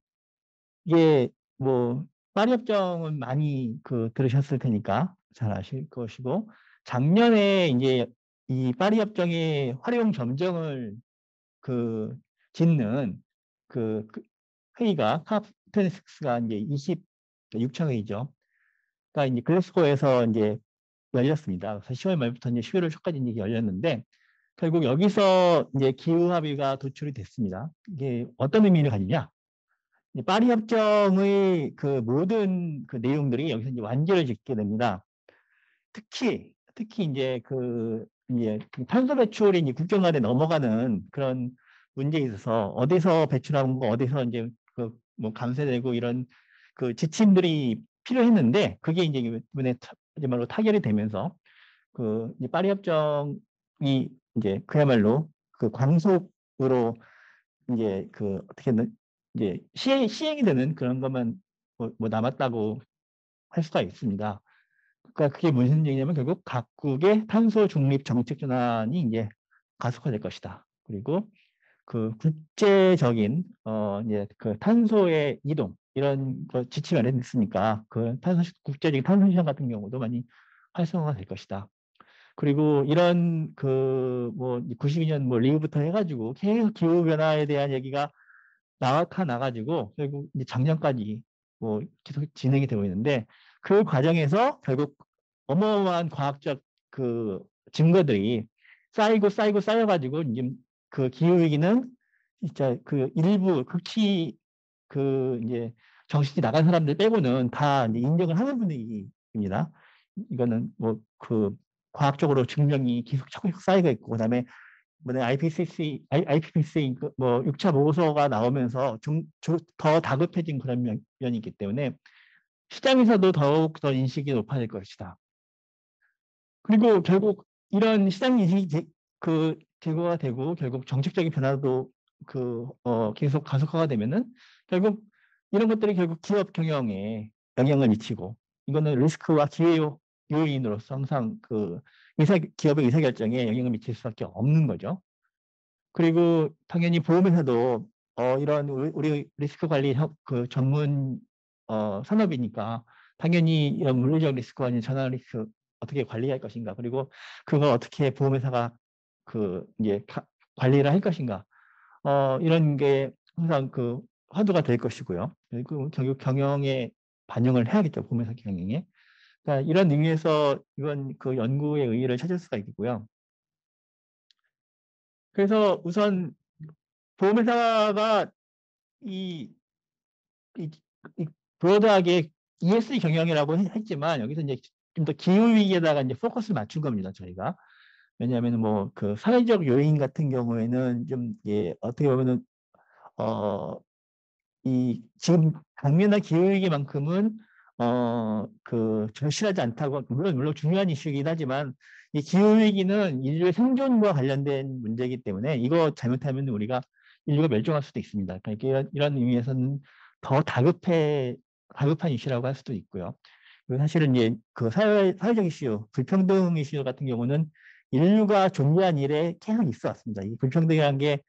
이게 뭐 파리 협정은 많이 들으셨을 테니까 잘 아실 것이고 작년에 이제 이 파리 협정의 활용 점정을 짓는 회의가 COP26가 이제 26차 회의죠. 그러니까 이제 글래스고에서 이제 열렸습니다. 그래서 10월 말부터 이제 11월 초까지 이제 열렸는데 결국 여기서 이제 기후 합의가 도출이 됐습니다. 이게 어떤 의미를 가지냐? 파리 협정의 모든 내용들이 여기서 이제 완결을 짓게 됩니다. 특히 이제 이제 탄소 배출이 이제 국경간에 넘어가는 그런 문제에 있어서 어디서 배출하는 거 어디서 이제 뭐 감쇄되고 이런 지침들이 필요했는데 그게 이제 이번에 말로 타결이 되면서 이제 파리 협정이 이제 그야말로 광속으로 이제 어떻게든 이제 시행이 되는 그런 것만 뭐 남았다고 할 수가 있습니다. 그러니까 그게 무슨 얘기냐면 결국 각국의 탄소 중립 정책 전환이 이제 가속화될 것이다. 그리고 국제적인 이제 탄소의 이동 이런 거 지침이 마련됐으니까 국제적인 탄소 시장 같은 경우도 많이 활성화될 것이다. 그리고 이런 뭐 92년 뭐 리그부터 해가지고 계속 기후 변화에 대한 얘기가 나가지고 결국 이제 작년까지 뭐 계속 진행이 되고 있는데 그 과정에서 결국 어마어마한 과학적 그 증거들이 쌓여가지고 이제 그 기후 위기는 진짜 그 일부 극히 그 이제 정신이 나간 사람들 빼고는 다 이제 인정을 하는 분위기입니다. 이거는 뭐 그 과학적으로 증명이 계속 쌓이고 있고 그다음에 이번에 IPCC 뭐 6차 보고서가 나오면서 더 다급해진 그런 면이 있기 때문에 시장에서도 더욱 더 인식이 높아질 것이다. 그리고 결국 이런 시장 인식이 제고가 되고 결국 정책적인 변화도 계속 가속화가 되면은 결국 이런 것들이 결국 기업 경영에 영향을 미치고 이거는 리스크와 기회 요인으로서 항상 기업의 의사결정에 영향을 미칠 수밖에 없는 거죠. 그리고 당연히 보험회사도 이런 우리 리스크 관리 전문 산업이니까 당연히 이런 물리적 리스크와 아닌 전환 리스크 어떻게 관리할 것인가 그리고 그걸 어떻게 보험회사가 이제 관리를 할 것인가 이런 게 항상 화두가 될 것이고요. 그리고 결국 경영에 반영을 해야겠죠. 보험회사 경영에. 그러니까 이런 의미에서 이건 연구의 의의를 찾을 수가 있고요. 그래서 우선 보험회사가 이 브로드하게 ESG 경영이라고 했지만 여기서 이제 좀 더 기후 위기에다가 이제 포커스를 맞춘 겁니다. 저희가. 왜냐하면 뭐 사회적 요인 같은 경우에는 좀 어떻게 보면은 이 지금 당면한 기후 위기만큼은 절실하지 않다고 물론 중요한 이슈이긴 하지만 이 기후 위기는 인류의 생존과 관련된 문제이기 때문에 이거 잘못하면 우리가 인류가 멸종할 수도 있습니다. 그러니까 이런 의미에서는 더 다급한 이슈라고 할 수도 있고요. 그리고 사실은 이제 사회적 이슈, 불평등 이슈 같은 경우는 인류가 존재한 이래 계속 있어 왔습니다. 이 불평등이라는 게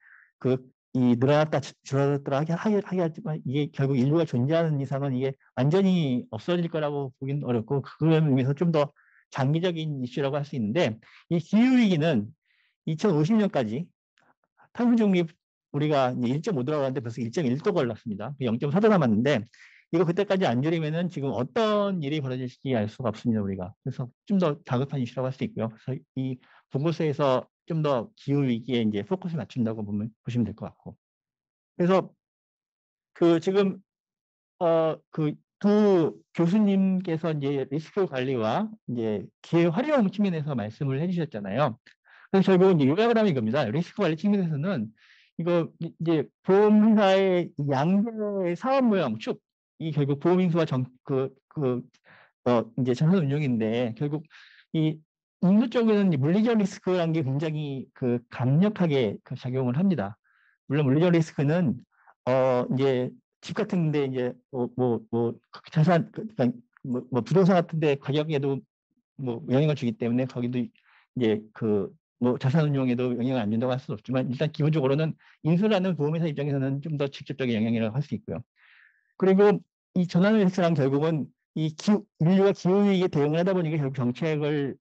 늘어났다 줄어들었다 하지만 이게 결국 인류가 존재하는 이상은 이게 완전히 없어질 거라고 보기는 어렵고 그런 의미에서 좀 더 장기적인 이슈라고 할 수 있는데 이 기후위기는 2050년까지 탄소 중립 우리가 1.5도 들어가는데 벌써 1.1도 걸렸습니다. 0.4도 남았는데 이거 그때까지 안 줄이면은 지금 어떤 일이 벌어질지 알 수가 없습니다. 우리가. 그래서 좀 더 다급한 이슈라고 할 수 있고요. 그래서 이 보고서에서 좀 더 기후 위기에 이제 포커스를 맞춘다고 보시면 될 것 같고. 그래서 지금 두 교수님께서 이제 리스크 관리와 이제 기회 활용 측면에서 말씀을 해주셨잖아요. 그래서 결국은 이제 요약을 하면 이겁니다. 리스크 관리 측면에서는 이거 이제 보험회사의 양대의 사업 모형 축, 이 결국 보험인수와 이제 자산 운용인데 결국 이 인수 쪽에는 물리적 리스크라는 게 굉장히 강력하게 작용을 합니다. 물론 물리적 리스크는 이제 집 같은데 이제 자산 그러니까 뭐 부동산 같은데 가격에도 뭐 영향을 주기 때문에 거기도 이제 뭐 자산 운용에도 영향을 안 준다고 할 수는 없지만 일단 기본적으로는 인수라는 보험회사 입장에서는 좀 더 직접적인 영향이라고 할 수 있고요. 그리고 이 전환 리스크랑 결국은 인류가 기후 위기에 대응을 하다 보니까 결국 정책을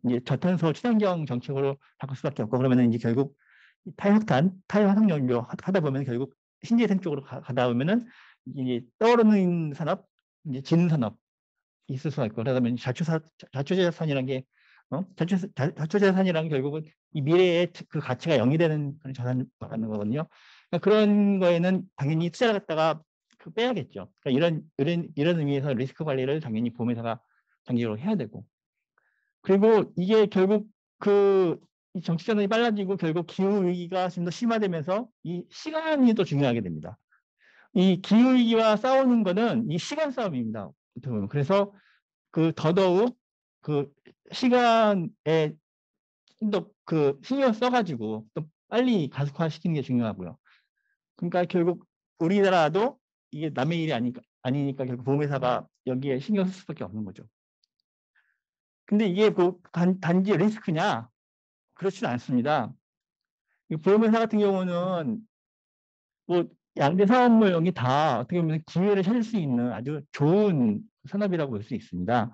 이제 저탄소 친환경 정책으로 바꿀 수밖에 없고 그러면은 이제 결국 탈화석 연료 하다 보면 결국 신재생 쪽으로 가다 보면은 이제 떠오르는 산업, 이제 지능 산업 있을 수가 있고 그러다 보면 자초자산이라는 게 자초자산이라는 결국은 이 미래의 가치가 0이 되는 그런 자산을 말하는 거거든요. 그러니까 그런 거에는 당연히 투자를 갖다가 빼야겠죠. 그러니까 이런 의미에서 리스크 관리를 당연히 보험회사가 장기적으로 해야 되고 그리고 이게 결국 이 정치 전환이 빨라지고 결국 기후 위기가 좀 더 심화되면서 이 시간이 또 중요하게 됩니다. 이 기후 위기와 싸우는 거는 이 시간 싸움입니다. 그래서 더더욱 시간에 좀 더 신경 써가지고 또 빨리 가속화시키는 게 중요하고요. 그러니까 결국 우리나라도 이게 남의 일이 아니니까 결국 보험회사가 여기에 신경 쓸 수밖에 없는 거죠. 근데 이게 단지 리스크냐? 그렇지는 않습니다. 보험회사 같은 경우는 뭐 양대 사업모형이 다 어떻게 보면 기회를 찾을 수 있는 아주 좋은 산업이라고 볼 수 있습니다.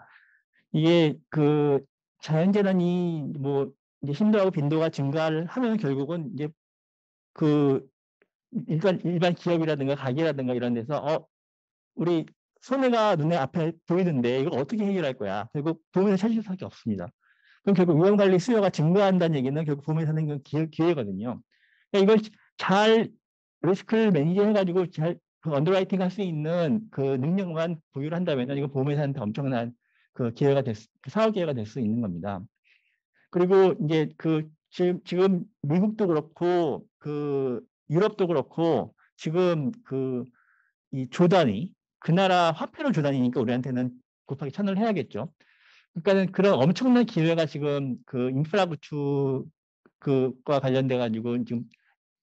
이게 자연재난이 뭐 이제 심도하고 빈도가 증가를 하면 결국은 이제 그 일반 기업이라든가 가게라든가 이런 데서 우리 손해가 눈에 앞에 보이는데 이걸 어떻게 해결할 거야? 결국 보험회사 찾을 수밖에 없습니다. 그럼 결국 위험관리 수요가 증가한다는 얘기는 결국 보험회사 생긴 기회거든요. 그러니까 이걸 잘 리스크를 매니지 해가지고 잘 언더라이팅 할 수 있는 그 능력만 보유를 한다면 이거 보험회사한테 엄청난 그 기회가 사업 기회가 될 수 있는 겁니다. 그리고 이제 그 지금 미국도 그렇고 그 유럽도 그렇고 지금 그 이 조단위 그 나라 화폐로 조단위니까 우리한테는 곱하기 1000을 해야겠죠. 그러니까는 그런 엄청난 기회가 지금 그 인프라 구축 그과 관련돼 가지고 지금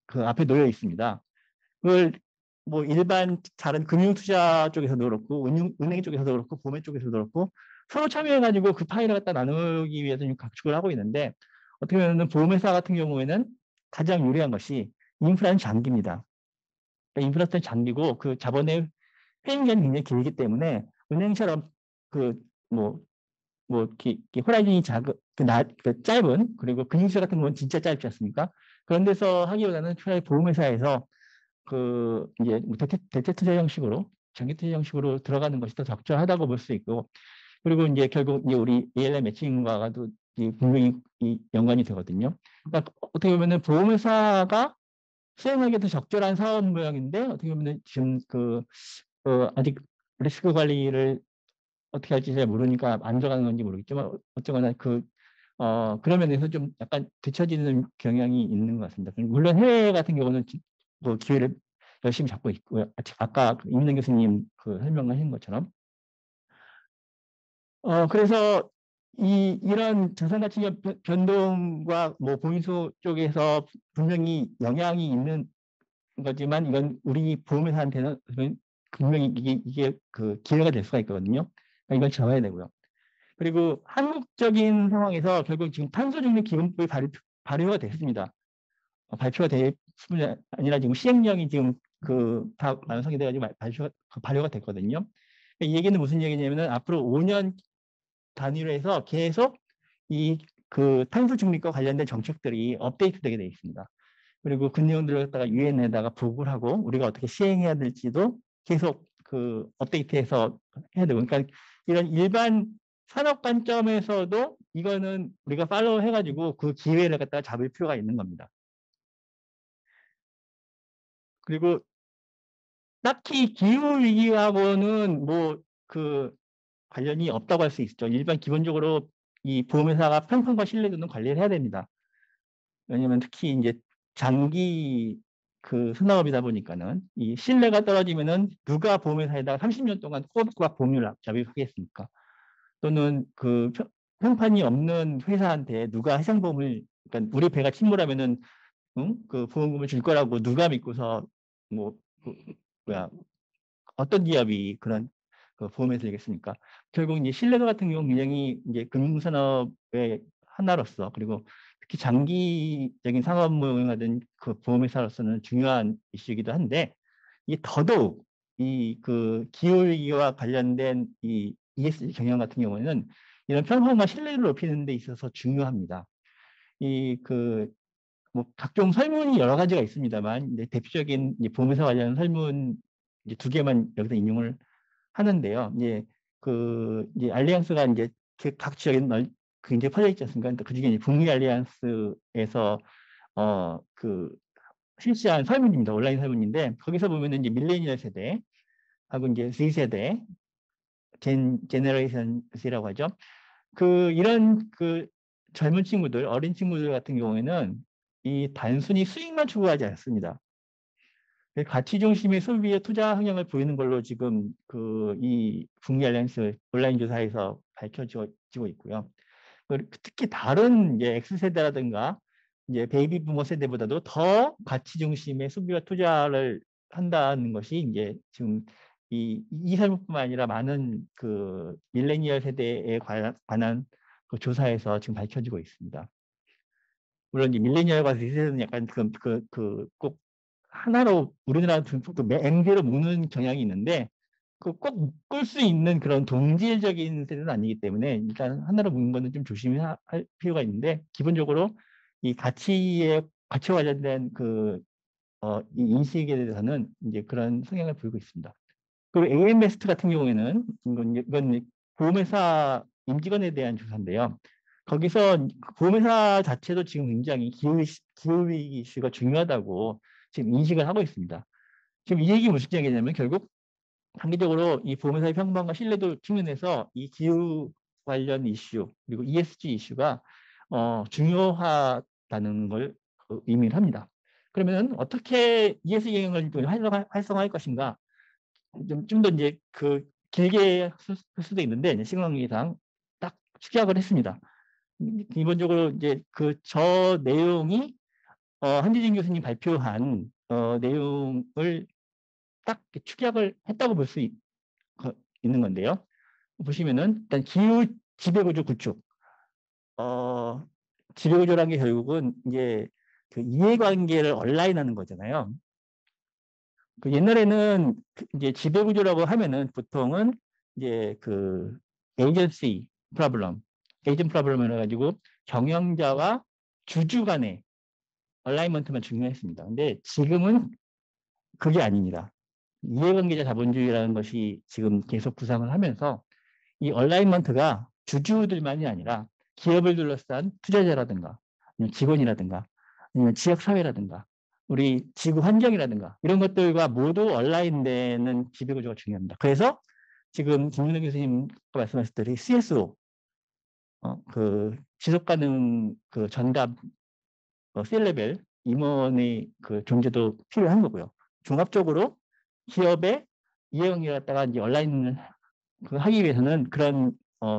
그 앞에 놓여 있습니다. 그걸 뭐 일반 다른 금융 투자 쪽에서도 그렇고 은행 쪽에서도 그렇고 보험 쪽에서도 그렇고 서로 참여해 가지고 그 파일을 갖다 나누기 위해서 지금 각축을 하고 있는데 어떻게 보면 보험회사 같은 경우에는 가장 유리한 것이 인프라는 장기입니다. 그러니까 인프라는 장기고 그 자본의 회임 기간이 굉장히 길기 때문에 은행처럼 호라이즌이 짧은 그리고 금융시장 같은 건 진짜 짧지 않습니까? 그런 데서 하기보다는 차라리 보험회사에서 그 이제 대체 투자 형식으로 장기 투자 형식으로 들어가는 것이 더 적절하다고 볼 수 있고 그리고 이제 결국 이제 우리 ALM 매칭과도 분명히 연관이 되거든요. 그러니까 어떻게 보면은 보험회사가 수행하기 더 적절한 사업 모양인데 어떻게 보면은 지금 아직 리스크 관리를 어떻게 할지 잘 모르니까 안 들어가는 건지 모르겠지만 어쨌거나 그런 면에서 좀 약간 뒤처지는 경향이 있는 것 같습니다. 물론 해외 같은 경우는 뭐 기회를 열심히 잡고 있고요. 아까 이민정 교수님 설명하신 것처럼 그래서 이런 자산 가치 변동과 뭐 보인수 쪽에서 분명히 영향이 있는 거지만 이건 우리 보험회사한테는 분명히 이게 그 기회가 될 수가 있거든요. 그러니까 이걸 잡아야 되고요. 그리고 한국적인 상황에서 결국 지금 탄소중립 기금법이 발효가 됐습니다. 발표가 될 뿐만 아니라 지금 시행령이 지금 다 완성이 돼가지고 발효가 됐거든요. 이 얘기는 무슨 얘기냐면은 앞으로 5년 단위로 해서 계속 탄소 중립과 관련된 정책들이 업데이트되게 되어 있습니다. 그리고 그 내용들을 갖다가 유엔에다가 보고를 하고 우리가 어떻게 시행해야 될지도 계속 업데이트해서 해야 되고 그러니까 이런 일반 산업 관점에서도 이거는 우리가 팔로우 해가지고 그 기회를 갖다가 잡을 필요가 있는 겁니다. 그리고 딱히 기후위기하고는 관련이 없다고 할 수 있죠. 일반 기본적으로 이 보험회사가 평판과 신뢰도는 관리를 해야 됩니다. 왜냐하면 특히 이제 장기 산업이다 보니까는 이 신뢰가 떨어지면은 누가 보험회사에다가 30년 동안 꼬박꼬박 보험료를 잡입하겠습니까? 또는 평판이 없는 회사한테 누가 해상보험을 그러니까 우리 배가 침몰하면은 그 보험금을 줄 거라고 누가 믿고서 뭐 어떤 기업이 그런 보험회사를 들겠습니까? 결국 이제 신뢰도 같은 경우 굉장히 이제 금융산업의 하나로서 그리고 특히 장기적인 상업 모형하던 보험회사로서는 중요한 이슈이기도 한데 이게 더더욱 기후위기와 관련된 이 ESG 경영 같은 경우에는 이런 평판과 신뢰를 높이는 데 있어서 중요합니다. 뭐 각종 설문이 여러 가지가 있습니다만 이제 대표적인 보험회사 관련 설문 이제 2개만 여기서 인용을 하는데요. 이제 알리안스가 이제 각 지역에 굉장히 퍼져 있지 않습니까? 그 중에 북미 알리안스에서 실시한 설문입니다. 온라인 설문인데 거기서 보면은 이제 밀레니얼 세대하고 이제 Z 세대, 제너레이션 C라고 하죠. 이런 젊은 친구들, 어린 친구들 같은 경우에는 이 단순히 수익만 추구하지 않습니다. 가치 중심의 소비에 투자 흥향을 보이는 걸로 지금 이 북미 알리안스 온라인 조사에서 밝혀지고 있고요. 특히 다른 이제 X세대라든가 이제 베이비 부모 세대보다도 더 가치 중심의 소비와 투자를 한다는 것이 이제 지금 이 설문뿐만 아니라 많은 밀레니얼 세대에 관한 조사에서 지금 밝혀지고 있습니다. 물론 이제 밀레니얼과 Z세대는 약간 꼭 하나로 우리나라 MZ로 묶는 경향이 있는데 꼭 끌 수 있는 그런 동질적인 세대는 아니기 때문에 일단 하나로 묶는 거는 좀 조심할 필요가 있는데, 기본적으로 이 가치와 관련된 이 인식에 대해서는 이제 그런 성향을 보이고 있습니다. 그리고 AM베스트 같은 경우에는 이건 보험회사 임직원에 대한 조사인데요. 거기서 보험회사 자체도 지금 굉장히 기후위기 이슈가 중요하다고 지금 인식을 하고 있습니다. 지금 이 얘기 무슨 얘기냐면 결국 단기적으로 이 보험회사의 평판과 신뢰도 측면에서 이 기후 관련 이슈 그리고 ESG 이슈가 중요하다는 걸 의미를 합니다. 그러면 어떻게 ESG 경영을 활성화할 것인가? 좀 더 이제 길게 쓸 수도 있는데 이제 시간관계상 딱 축약을 했습니다. 기본적으로 이제 저 내용이 한지진 교수님 발표한 내용을 딱 축약을 했다고 볼 수 있는 건데요. 보시면은 일단 기후 지배구조 구축. 지배구조라는 게 결국은 이제 이해관계를 온라인하는 거잖아요. 옛날에는 이제 지배구조라고 하면은 보통은 이제 에이전시 프로블럼, 에이전 프로블럼을 해가지고 경영자와 주주 간의 얼라이먼트만 중요했습니다. 근데 지금은 그게 아닙니다. 이해관계자 자본주의라는 것이 지금 계속 부상을 하면서 이 얼라이먼트가 주주들만이 아니라 기업을 둘러싼 투자자라든가 아니면 직원이라든가 아니면 지역사회라든가 우리 지구 환경이라든가 이런 것들과 모두 얼라인되는 지배구조가 중요합니다. 그래서 지금 김윤호 교수님 말씀하셨듯이 CSO 지속가능 전담 C레벨 임원의 존재도 필요한 거고요. 종합적으로 기업의 이해관계를 갖다가 이제 온라인을 하기 위해서는 그런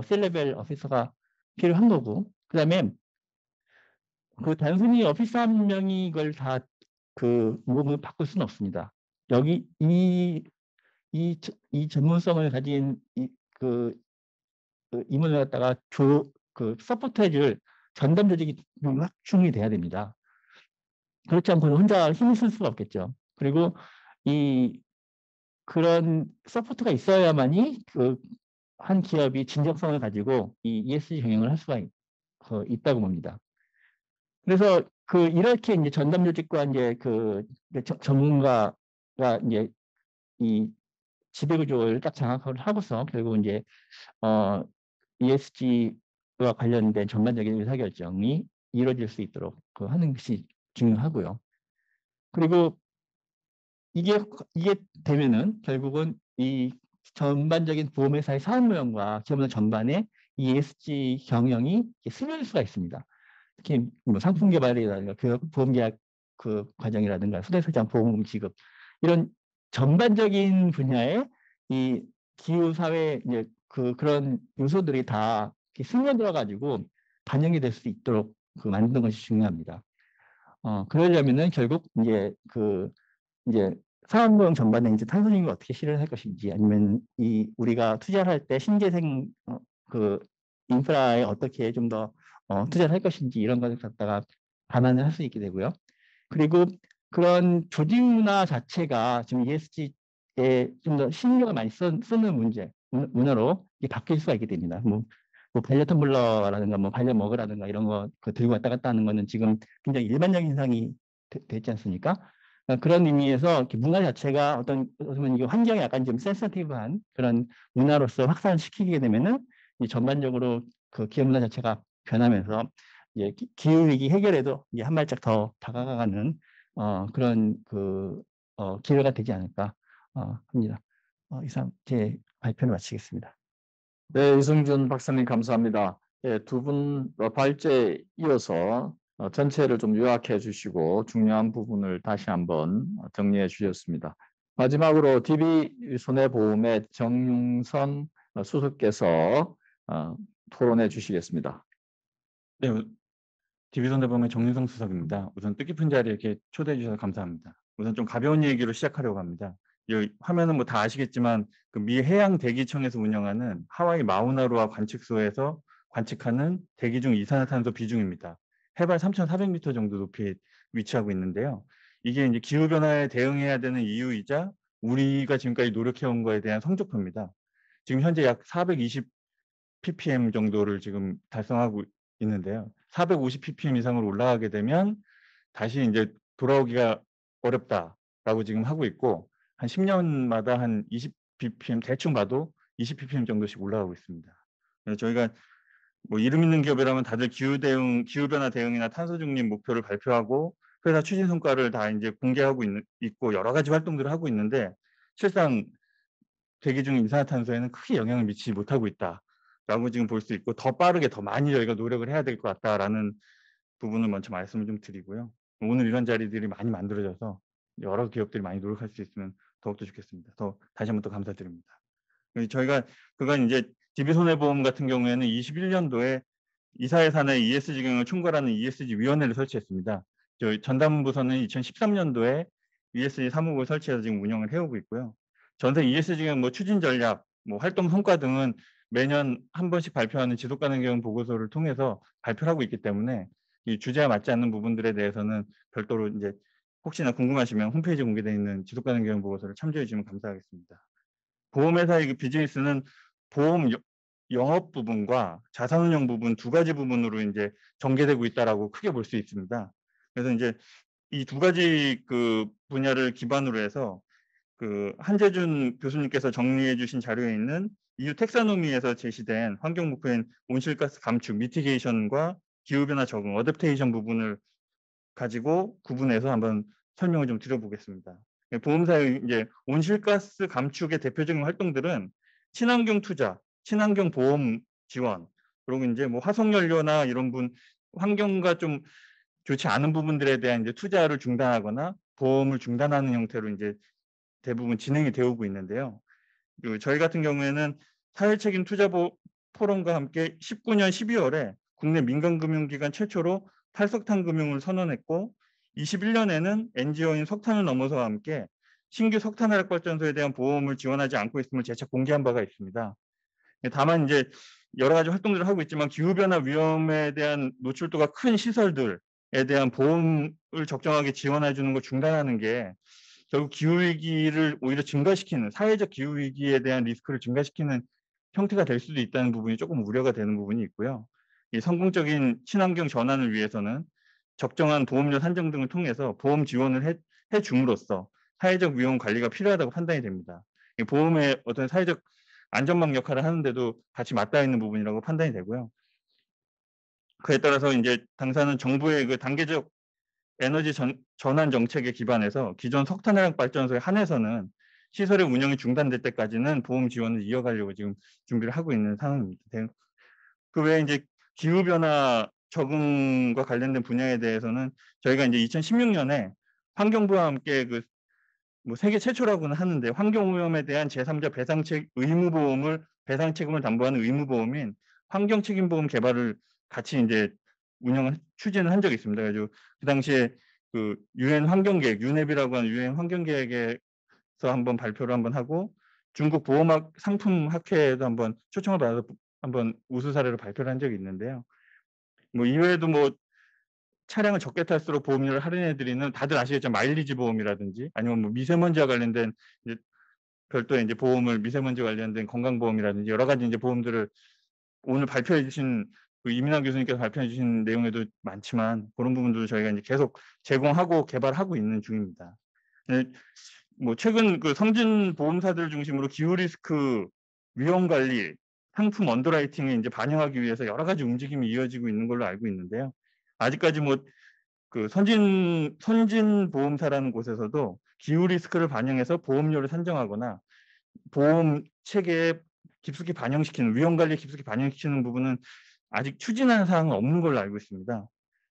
C레벨 오피서가 필요한 거고, 그다음에 단순히 오피서 한 명이 이걸 다 몸을 바꿀 수는 없습니다. 여기 이 전문성을 가진 임원을 갖다가 서포트해줄 전담 조직이 확충이 돼야 됩니다. 그렇지 않고는 혼자 힘을 쓸 수가 없겠죠. 그리고 그런 서포트가 있어야만이 한 기업이 진정성을 가지고 이 ESG 경영을 할 수가 있다고 봅니다. 그래서 이렇게 이제 전담 조직과 이제 전문가가 이제 이 지배구조를 딱 장악을 하고서 결국 이제 ESG와 관련된 전반적인 의사결정이 이루어질 수 있도록 하는 것이 중요하고요. 그리고 이게 되면은 결국은 이 전반적인 보험회사의 사업 모형과 기업들 전반에 이 ESG 경영이 스며들 수가 있습니다. 특히 뭐 상품 개발이라든가 보험계약 과정이라든가 손해배상 보험 지급 이런 전반적인 분야에 이 기후 사회 이제 그런 요소들이 다 스며들어 가지고 반영이 될 수 있도록 만드는 것이 중요합니다. 그러려면은 결국 이제 이제 사업모형 전반에 이제 탄소중립을 어떻게 실현할 것인지 아니면 우리가 투자를 할 때 신재생 인프라에 어떻게 좀 더 투자를 할 것인지 이런 것을 갖다가 감안을 할 수 있게 되고요. 그리고 그런 조직 문화 자체가 지금 ESG에 좀 더 신경을 많이 쓰는 문화로 바뀔 수가 있게 됩니다. 뭐 반려 텀블러라든가 뭐 반려 머그라든가 이런 거 들고 왔다 갔다 하는 거는 지금 굉장히 일반적인 현상이 됐지 않습니까? 그런 의미에서 문화 자체가 어떤 환경에 약간 좀 센서티브한 그런 문화로서 확산시키게 되면은 전반적으로 기업 문화 자체가 변하면서 이제 기후 위기 해결에도 이제 한 발짝 더 다가가는 그런 기회가 되지 않을까 합니다. 이상 제 발표를 마치겠습니다. 네, 이승준 박사님 감사합니다. 예, 두 분 발제에 이어서 전체를 좀 요약해 주시고 중요한 부분을 다시 한번 정리해 주셨습니다. 마지막으로 DB 손해보험의 정용선 수석께서 토론해 주시겠습니다. 네, DB손해보험의 정윤성 수석입니다. 우선 뜻깊은 자리에 이렇게 초대해 주셔서 감사합니다. 우선 좀 가벼운 얘기로 시작하려고 합니다. 이 화면은 뭐 다 아시겠지만 미 해양 대기청에서 운영하는 하와이 마우나루아 관측소에서 관측하는 대기 중 이산화탄소 비중입니다. 해발 3,400m 정도 높이에 위치하고 있는데요. 이게 이제 기후 변화에 대응해야 되는 이유이자 우리가 지금까지 노력해온 거에 대한 성적표입니다. 지금 현재 약 420 ppm 정도를 지금 달성하고 있는데요. 450 ppm 이상으로 올라가게 되면 다시 이제 돌아오기가 어렵다라고 지금 하고 있고, 한 10년마다 한 20 ppm 대충 봐도 20 ppm 정도씩 올라가고 있습니다. 그래서 저희가 뭐 이름 있는 기업이라면 다들 기후변화 대응이나 탄소 중립 목표를 발표하고 회사 추진 성과를 다 이제 공개하고 있고 여러 가지 활동들을 하고 있는데, 실상 대기 중 이산화탄소에는 크게 영향을 미치지 못하고 있다라고 지금 볼 수 있고, 더 빠르게 더 많이 저희가 노력을 해야 될 것 같다라는 부분을 먼저 말씀을 좀 드리고요. 오늘 이런 자리들이 많이 만들어져서 여러 기업들이 많이 노력할 수 있으면 더욱더 좋겠습니다. 다시 한번 또 감사드립니다. 저희가 그간 이제 DB손해보험 같은 경우에는 21년도에 이사회 산하의 ESG 경영을 총괄하는 ESG 위원회를 설치했습니다. 저희 전담부서는 2013년도에 ESG 사무국을 설치해서 지금 운영을 해오고 있고요. 전체 ESG 경영 추진 전략, 활동 성과 등은 매년 한 번씩 발표하는 지속가능 경영 보고서를 통해서 발표를 하고 있기 때문에 이 주제와 맞지 않는 부분들에 대해서는 별도로 이제 혹시나 궁금하시면 홈페이지에 공개되어 있는 지속가능 경영 보고서를 참조해 주시면 감사하겠습니다. 보험회사의 비즈니스는 보험 영업 부분과 자산운용 부분 두 가지 부분으로 이제 전개되고 있다라고 크게 볼 수 있습니다. 그래서 이제 이 두 가지 그 분야를 기반으로 해서 그 한재준 교수님께서 정리해 주신 자료에 있는 EU 텍사노미에서 제시된 환경 목표인 온실가스 감축, 미티게이션과 기후변화 적응, 어댑테이션 부분을 가지고 구분해서 한번 설명을 좀 드려보겠습니다. 보험사의 이제 온실가스 감축의 대표적인 활동들은 친환경 투자, 친환경 보험 지원, 그리고 이제 화석연료나 이런 환경과 좀 좋지 않은 부분들에 대한 이제 투자를 중단하거나 보험을 중단하는 형태로 이제 대부분 진행이 되고 있는데요. 저희 같은 경우에는 사회책임 투자 포럼과 함께 19년 12월에 국내 민간금융기관 최초로 탈석탄 금융을 선언했고, 21년에는 NGO인 석탄을 넘어서와 함께 신규 석탄 화력 발전소에 대한 보험을 지원하지 않고 있음을 재차 공개한 바가 있습니다. 다만 이제 여러 가지 활동들을 하고 있지만 기후변화 위험에 대한 노출도가 큰 시설들에 대한 보험을 적정하게 지원해 주는 걸 중단하는 게 결국 기후위기를 오히려 증가시키는, 사회적 기후위기에 대한 리스크를 증가시키는 형태가 될 수도 있다는 부분이 조금 우려가 되는 부분이 있고요. 이 성공적인 친환경 전환을 위해서는 적정한 보험료 산정 등을 통해서 보험 지원을 해줌으로써 사회적 위험 관리가 필요하다고 판단이 됩니다. 보험의 어떤 사회적 안전망 역할을 하는데도 같이 맞닿아 있는 부분이라고 판단이 되고요. 그에 따라서 이제 당사는 정부의 그 단계적 에너지 전환 정책에 기반해서 기존 석탄화력 발전소에 한해서는 시설의 운영이 중단될 때까지는 보험 지원을 이어가려고 지금 준비를 하고 있는 상황입니다. 그 외에 이제 기후변화 적응과 관련된 분야에 대해서는 저희가 이제 2016년에 환경부와 함께 세계 최초라고는 하는데 환경오염에 대한 제3자 배상 책임을 담보하는 의무보험인 환경책임보험 개발을 같이 이제 추진을 한 적이 있습니다. 그래서 그 당시에 그 유엔 환경계획, 유넵이라고 하는 유엔 환경계획에서 한번 발표를 한번 하고, 중국 보험학 상품학회에도 한번 초청을 받아서 한번 우수 사례로 발표를 한 적이 있는데요. 이외에도 차량을 적게 탈수록 보험료를 할인해 드리는, 다들 아시겠지만 마일리지 보험이라든지 아니면 미세먼지와 관련된 이제 별도의 이제 보험을, 미세먼지 관련된 건강보험이라든지 여러 가지 이제 보험들을 오늘 발표해 주신 이민환 교수님께서 발표해 주신 내용에도 많지만 그런 부분들을 저희가 이제 계속 제공하고 개발하고 있는 중입니다. 최근 선진 보험사들 중심으로 기후 리스크 위험 관리, 상품 언더라이팅에 이제 반영하기 위해서 여러 가지 움직임이 이어지고 있는 걸로 알고 있는데요. 아직까지 선진 보험사라는 곳에서도 기후 리스크를 반영해서 보험료를 산정하거나 보험 체계에 깊숙이 반영시키는, 위험 관리에 깊숙이 반영시키는 부분은 아직 추진하는 사항은 없는 걸로 알고 있습니다.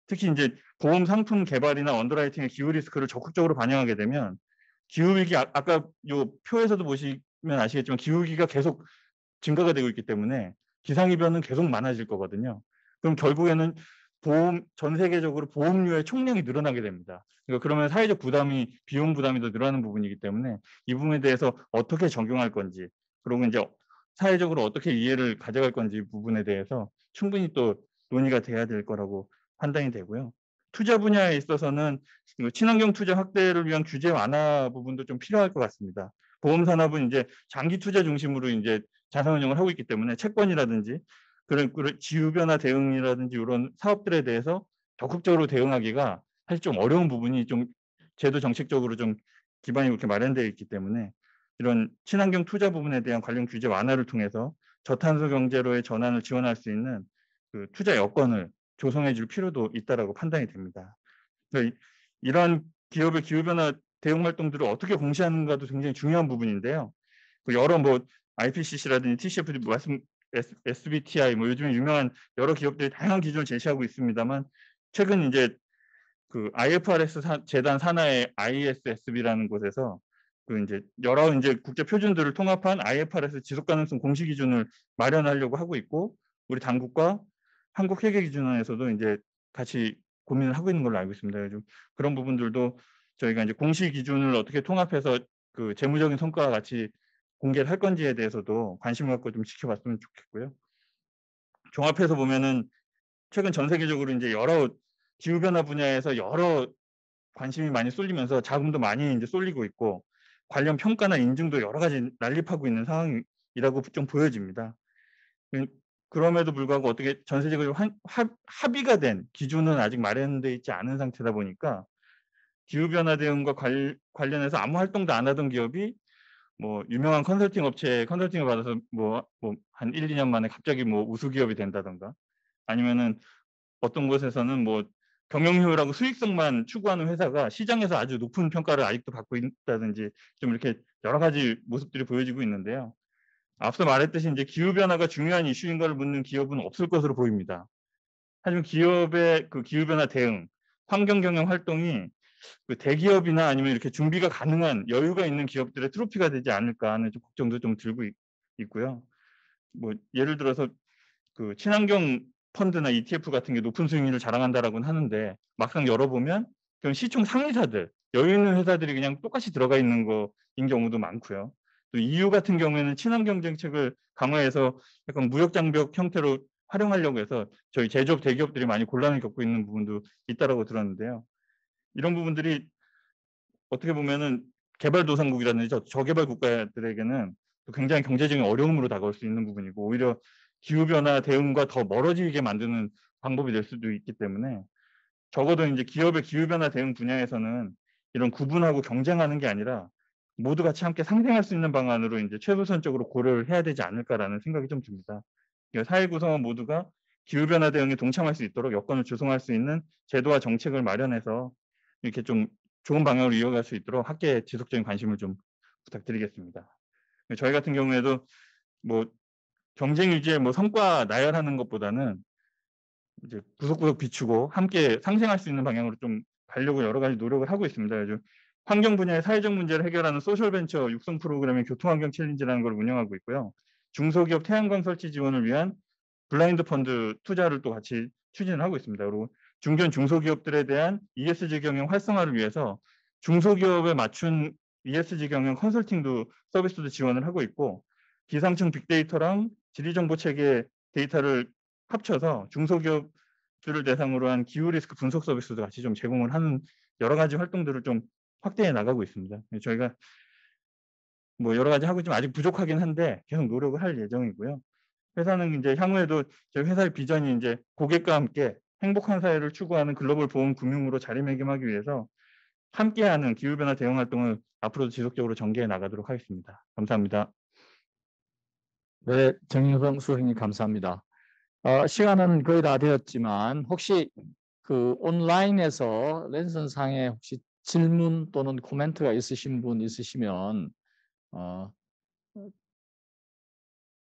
특히 이제 보험 상품 개발이나 언더라이팅의 기후 리스크를 적극적으로 반영하게 되면 기후위기, 아까 요 표에서도 보시면 아시겠지만 기후위기가 계속 증가가 되고 있기 때문에 기상이변은 계속 많아질 거거든요. 그럼 결국에는 전 세계적으로 보험료의 총량이 늘어나게 됩니다. 그러면 사회적 부담이, 비용 부담이 더 늘어나는 부분이기 때문에 이 부분에 대해서 어떻게 적용할 건지, 그리고 이제 사회적으로 어떻게 이해를 가져갈 건지 부분에 대해서 충분히 또 논의가 돼야 될 거라고 판단이 되고요. 투자 분야에 있어서는 그 친환경 투자 확대를 위한 규제 완화 부분도 좀 필요할 것 같습니다. 보험 산업은 이제 장기 투자 중심으로 이제 자산 운용을 하고 있기 때문에 채권이라든지 그런 기후 변화 대응이라든지 이런 사업들에 대해서 적극적으로 대응하기가 사실 좀 어려운 부분이 좀 제도 정책적으로 좀 기반이 그렇게 마련되어 있기 때문에 이런 친환경 투자 부분에 대한 관련 규제 완화를 통해서 저탄소 경제로의 전환을 지원할 수 있는 그 투자 여건을 조성해 줄 필요도 있다라고 판단이 됩니다. 그러니까 이러한 기업의 기후변화 대응 활동들을 어떻게 공시하는가도 굉장히 중요한 부분인데요. 그 여러 뭐 IPCC라든지 TCFD 말씀 SBTI 뭐 요즘에 유명한 여러 기업들이 다양한 기준을 제시하고 있습니다만 최근 이제 그 IFRS 재단 산하의 ISSB라는 곳에서 그 이제 여러 이제 국제 표준들을 통합한 IFRS 지속 가능성 공시 기준을 마련하려고 하고 있고 우리 당국과 한국회계기준원에서도 이제 같이 고민을 하고 있는 걸로 알고 있습니다. 그래서 그런 부분들도 저희가 이제 공시 기준을 어떻게 통합해서 그 재무적인 성과와 같이 공개를 할 건지에 대해서도 관심을 갖고 좀 지켜봤으면 좋겠고요. 종합해서 보면은 최근 전 세계적으로 이제 여러 기후 변화 분야에서 여러 관심이 많이 쏠리면서 자금도 많이 이제 쏠리고 있고 관련 평가나 인증도 여러 가지 난립하고 있는 상황이라고 좀 보여집니다. 그럼에도 불구하고 어떻게 전 세계적으로 합의가 된 기준은 아직 마련돼 있지 않은 상태다 보니까 기후 변화 대응과 관련해서 아무 활동도 안 하던 기업이 뭐 유명한 컨설팅 업체에 컨설팅을 받아서 뭐 한 1-2년 만에 갑자기 뭐 우수 기업이 된다던가 아니면은 어떤 곳에서는 뭐 경영 효율하고 수익성만 추구하는 회사가 시장에서 아주 높은 평가를 아직도 받고 있다든지 좀 이렇게 여러 가지 모습들이 보여지고 있는데요. 앞서 말했듯이 이제 기후 변화가 중요한 이슈인 걸 묻는 기업은 없을 것으로 보입니다. 하지만 기업의 그 기후 변화 대응, 환경 경영 활동이 그 대기업이나 아니면 이렇게 준비가 가능한 여유가 있는 기업들의 트로피가 되지 않을까 하는 좀 걱정도 좀 들고 있고요. 뭐 예를 들어서 그 친환경 펀드나 ETF 같은 게 높은 수익률을 자랑한다라고는 하는데 막상 열어보면 그런 시총 상위사들, 여유 있는 회사들이 그냥 똑같이 들어가 있는 거인 경우도 많고요. 또 EU 같은 경우에는 친환경 정책을 강화해서 약간 무역 장벽 형태로 활용하려고 해서 저희 제조업 대기업들이 많이 곤란을 겪고 있는 부분도 있다라고 들었는데요. 이런 부분들이 어떻게 보면은 개발도상국이라든지 저개발 국가들에게는 굉장히 경제적인 어려움으로 다가올 수 있는 부분이고 오히려 기후변화 대응과 더 멀어지게 만드는 방법이 될 수도 있기 때문에 적어도 이제 기업의 기후변화 대응 분야에서는 이런 구분하고 경쟁하는 게 아니라 모두 같이 함께 상생할 수 있는 방안으로 이제 최우선적으로 고려를 해야 되지 않을까라는 생각이 좀 듭니다. 사회 구성원 모두가 기후변화 대응에 동참할 수 있도록 여건을 조성할 수 있는 제도와 정책을 마련해서 이렇게 좀 좋은 방향으로 이어갈 수 있도록 학계에 지속적인 관심을 좀 부탁드리겠습니다. 저희 같은 경우에도 뭐 경쟁 유지에 뭐 성과 나열하는 것보다는 이제 구석구석 비추고 함께 상생할 수 있는 방향으로 좀 가려고 여러 가지 노력을 하고 있습니다. 요즘 환경 분야의 사회적 문제를 해결하는 소셜벤처 육성 프로그램의 교통환경 챌린지라는 걸 운영하고 있고요. 중소기업 태양광 설치 지원을 위한 블라인드 펀드 투자를 또 같이 추진을 하고 있습니다. 그리고 중견 중소기업들에 대한 ESG 경영 활성화를 위해서 중소기업에 맞춘 ESG 경영 컨설팅도 서비스도 지원을 하고 있고 기상청 빅데이터랑 지리정보 체계 데이터를 합쳐서 중소기업들을 대상으로 한 기후 리스크 분석 서비스도 같이 좀 제공을 하는 여러 가지 활동들을 좀 확대해 나가고 있습니다. 저희가 뭐 여러 가지 하고 있지만 아직 부족하긴 한데 계속 노력을 할 예정이고요. 회사는 이제 향후에도 저희 회사의 비전이 이제 고객과 함께 행복한 사회를 추구하는 글로벌 보험 금융으로 자리매김하기 위해서 함께하는 기후변화 대응 활동을 앞으로도 지속적으로 전개해 나가도록 하겠습니다. 감사합니다. 네, 정영성 수석님 감사합니다. 시간은 거의 다 되었지만 혹시 그 온라인에서 랜선상에 혹시 질문 또는 코멘트가 있으신 분 있으시면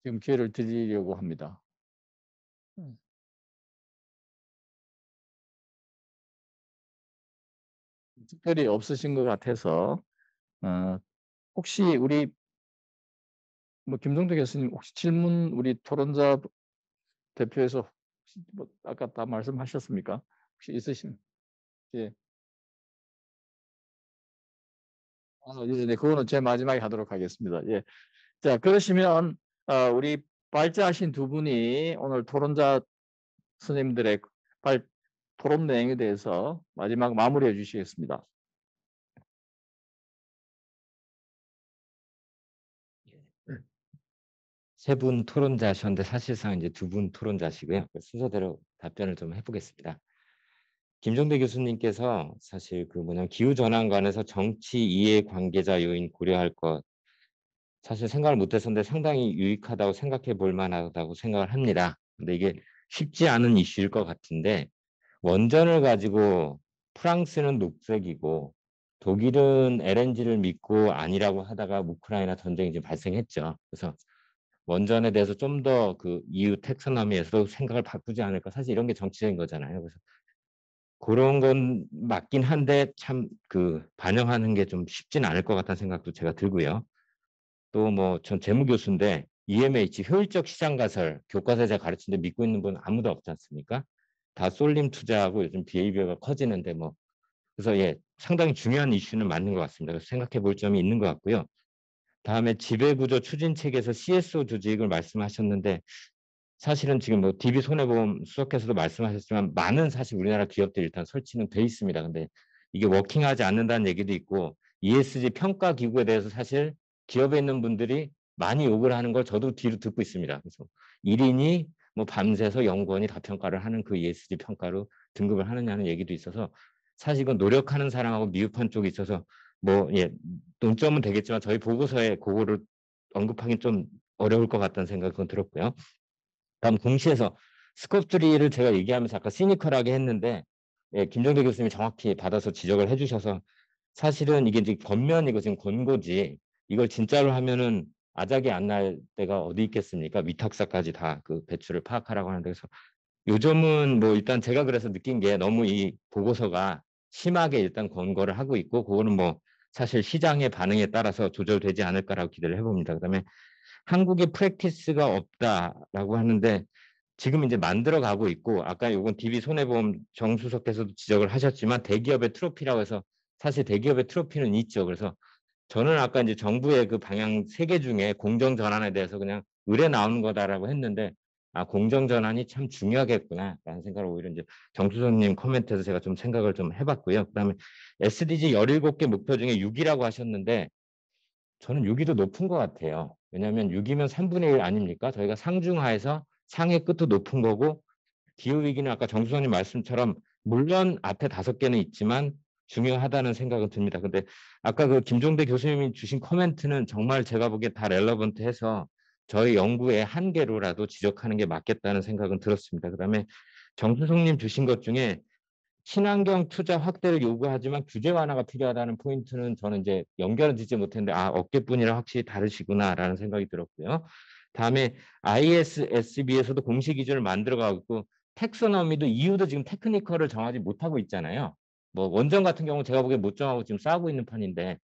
지금 기회를 드리려고 합니다. 특별히 없으신 것 같아서 혹시 우리 뭐 김종대 교수님 혹시 질문 우리 토론자 대표에서 혹시 뭐 아까 다 말씀하셨습니까? 혹시 있으신? 예. 네, 그거는 제 마지막에 하도록 하겠습니다. 예. 자, 그러시면 우리 발제하신 두 분이 오늘 토론자 선생님들의 토론 내용에 대해서 마지막 마무리해 주시겠습니다. 세 분 토론자셨는데 사실상 이제 두 분 토론자시고요. 순서대로 답변을 좀 해보겠습니다. 김종대 교수님께서 사실 그 뭐냐면 기후 전환 관해서 정치 이해 관계자 요인 고려할 것 사실 생각을 못했었는데 상당히 유익하다고 생각해 볼 만하다고 생각을 합니다. 근데 이게 쉽지 않은 이슈일 것 같은데 원전을 가지고 프랑스는 녹색이고 독일은 LNG를 믿고 아니라고 하다가 우크라이나 전쟁이 이제 발생했죠. 그래서 원전에 대해서 좀 더 그 EU 텍소노미에서도 생각을 바꾸지 않을까. 사실 이런 게 정치적인 거잖아요. 그래서 그런 건 맞긴 한데 참 그 반영하는 게 좀 쉽진 않을 것 같다는 생각도 제가 들고요. 또 뭐 전 재무 교수인데 EMH 효율적 시장 가설 교과서에 제가 가르치는데 믿고 있는 분 아무도 없지 않습니까? 다 쏠림 투자하고 요즘 비헤이비어가 커지는데 뭐 그래서 예 상당히 중요한 이슈는 맞는 것 같습니다. 그래서 생각해 볼 점이 있는 것 같고요. 다음에 지배구조 추진책에서 CSO 조직을 말씀하셨는데 사실은 지금 뭐 DB 손해보험 수석께서도 말씀하셨지만 많은 사실 우리나라 기업들이 일단 설치는 돼 있습니다. 근데 이게 워킹하지 않는다는 얘기도 있고 ESG 평가 기구에 대해서 사실 기업에 있는 분들이 많이 욕을 하는 걸 저도 뒤로 듣고 있습니다. 그래서 1인이 뭐 밤새서 연구원이 다 평가를 하는 그 ESG 평가로 등급을 하느냐는 얘기도 있어서 사실 이건 노력하는 사람하고 미흡한 쪽이 있어서 뭐 예, 논점은 되겠지만 저희 보고서에 그거를 언급하기 좀 어려울 것 같다는 생각은 들었고요. 다음 공시에서 스코프3를 제가 얘기하면서 아까 시니컬하게 했는데 예, 김정대 교수님이 정확히 받아서 지적을 해주셔서 사실은 이게 이제 겉면이고 지금 권고지 이걸 진짜로 하면은 아작이 안 날 때가 어디 있겠습니까? 위탁사까지 다 그 배출을 파악하라고 하는데 그래서 요즘은 뭐 일단 제가 그래서 느낀 게 너무 이 보고서가 심하게 일단 권고를 하고 있고 그거는 뭐 사실 시장의 반응에 따라서 조절되지 않을까라고 기대를 해봅니다. 그다음에 한국의 프랙티스가 없다라고 하는데 지금 이제 만들어 가고 있고 아까 요건 DB 손해보험 정수석께서도 지적을 하셨지만 대기업의 트로피라고 해서 사실 대기업의 트로피는 있죠. 그래서 저는 아까 이제 정부의 그 방향 3개 중에 공정 전환에 대해서 그냥 의뢰 나오는 거다라고 했는데 아 공정 전환이 참 중요하겠구나라는 생각을 오히려 이제 정수석님 코멘트에서 제가 좀 생각을 좀 해봤고요. 그다음에 SDG 17개 목표 중에 6이라고 하셨는데 저는 6이 더 높은 것 같아요. 왜냐하면 6이면 3분의 1 아닙니까? 저희가 상중하에서 상의 끝도 높은 거고 기후위기는 아까 정수선님 말씀처럼 물론 앞에 5개는 있지만 중요하다는 생각은 듭니다. 근데 아까 그 김종대 교수님이 주신 코멘트는 정말 제가 보기에 다 렐러번트해서 저희 연구의 한계로라도 지적하는 게 맞겠다는 생각은 들었습니다. 그다음에 정수성님 주신 것 중에 친환경 투자 확대를 요구하지만 규제 완화가 필요하다는 포인트는 저는 이제 연결은 짓지 못했는데 아 어깨뿐이라 확실히 다르시구나라는 생각이 들었고요. 다음에 ISSB에서도 공식 기준을 만들어가고 있고 텍소노미도 EU도 지금 테크니컬을 정하지 못하고 있잖아요. 뭐 원전 같은 경우 제가 보기에 못 정하고 지금 싸우고 있는 판인데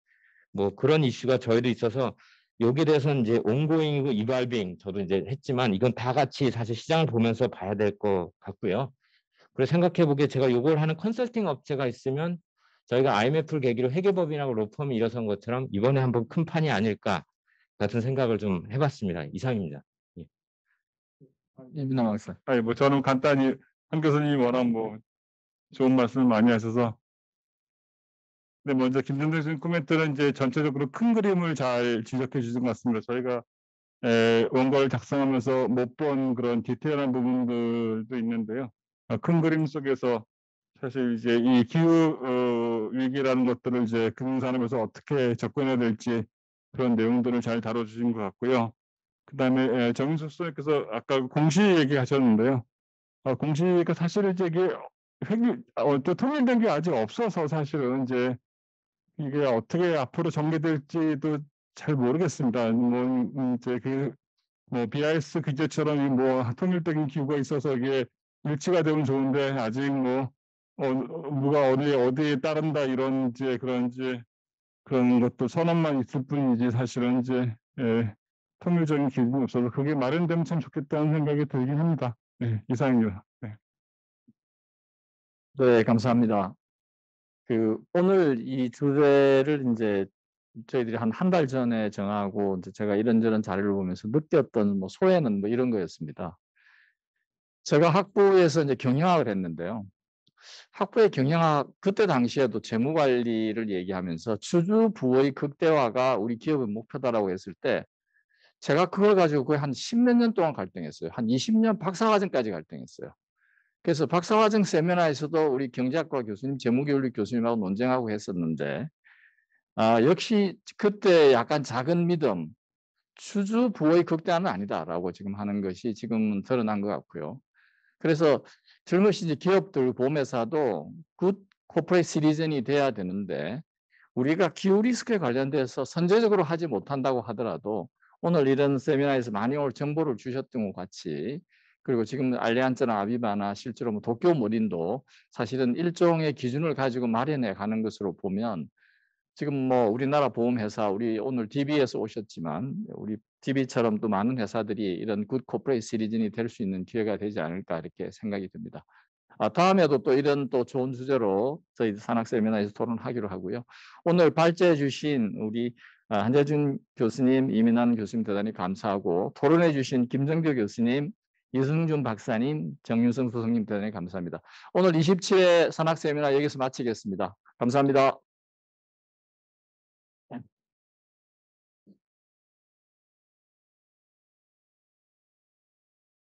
뭐 그런 이슈가 저희도 있어서 여기에 대해서는 이제 온고잉이고 이발빙 저도 이제 했지만 이건 다 같이 사실 시장을 보면서 봐야 될 것 같고요. 그래서 생각해 보기에 제가 이걸 하는 컨설팅 업체가 있으면 저희가 IMF를 계기로 회계법인하고 로펌이 일어선 것처럼 이번에 한번 큰 판이 아닐까 같은 생각을 좀 해봤습니다. 이상입니다. 예. 이민남 박사. 아니 뭐 저는 간단히 한 교수님이 워낙 뭐 좋은 말씀을 많이 하셔서 근데 먼저 김정대 교수님 코멘트는 이제 전체적으로 큰 그림을 잘 지적해 주신 것 같습니다. 저희가 원고를 작성하면서 못 본 그런 디테일한 부분들도 있는데요. 큰 그림 속에서 사실 이제 이 기후 위기라는 것들을 이제 금융산업에서 어떻게 접근해야 될지 그런 내용들을 잘 다뤄주신 것 같고요. 그다음에 정인숙 소장님께서 아까 공시 얘기하셨는데요. 공시가 사실은 이제 이게 또 통일된 게 아직 없어서 사실은 이제 이게 어떻게 앞으로 전개될지도 잘 모르겠습니다. 뭐 이제 뭐 BIS 규제처럼 이 뭐 통일적인 기구가 있어서 이게 일치가 되면 좋은데 아직 뭐 누가 어디에 따른다 이런 이제 그런 것도 선언만 있을 뿐이지 사실은 이제 통일적인 기준이 없어서 그게 마련되면 참 좋겠다는 생각이 들긴 합니다. 네, 이상입니다. 네. 네, 감사합니다. 오늘 이 주제를 이제 저희들이 한 달 전에 정하고 이제 제가 이런저런 자료를 보면서 느꼈던 뭐 소회는 뭐 이런 거였습니다. 제가 학부에서 이제 경영학을 했는데요. 학부의 경영학 그때 당시에도 재무 관리를 얘기하면서 주주 부의 극대화가 우리 기업의 목표다라고 했을 때 제가 그걸 가지고 거의 한 10몇 년 동안 갈등했어요. 한 20년 박사과정까지 갈등했어요. 그래서 박사과정 세미나에서도 우리 경제학과 교수님, 재무교육 교수님하고 논쟁하고 했었는데 역시 그때 약간 작은 믿음, 주주 부의 극대화는 아니다라고 지금 하는 것이 지금은 드러난 것 같고요. 그래서 젊으신 이제 기업들, 보험회사도 굿 코퍼레이트 시티즌이 돼야 되는데 우리가 기후 리스크에 관련돼서 선제적으로 하지 못한다고 하더라도 오늘 이런 세미나에서 많이 오늘 정보를 주셨던 것 같이 그리고 지금 알리안즈나 아비바나 실제로 뭐 도쿄 머린도 사실은 일종의 기준을 가지고 마련해 가는 것으로 보면 지금 뭐 우리나라 보험회사, 우리 오늘 DB에서 오셨지만 우리 DB처럼 또 많은 회사들이 이런 굿 코퍼레이트 시리즌이 될 수 있는 기회가 되지 않을까 이렇게 생각이 듭니다. 다음에도 또 이런 또 좋은 주제로 저희 산학 세미나에서 토론하기로 하고요. 오늘 발제해 주신 우리 한재준 교수님, 이민환 교수님 대단히 감사하고 토론해 주신 김정교 교수님, 이승준 박사님, 정윤성 소장님 대단히 감사합니다. 오늘 27회 산학 세미나 여기서 마치겠습니다. 감사합니다.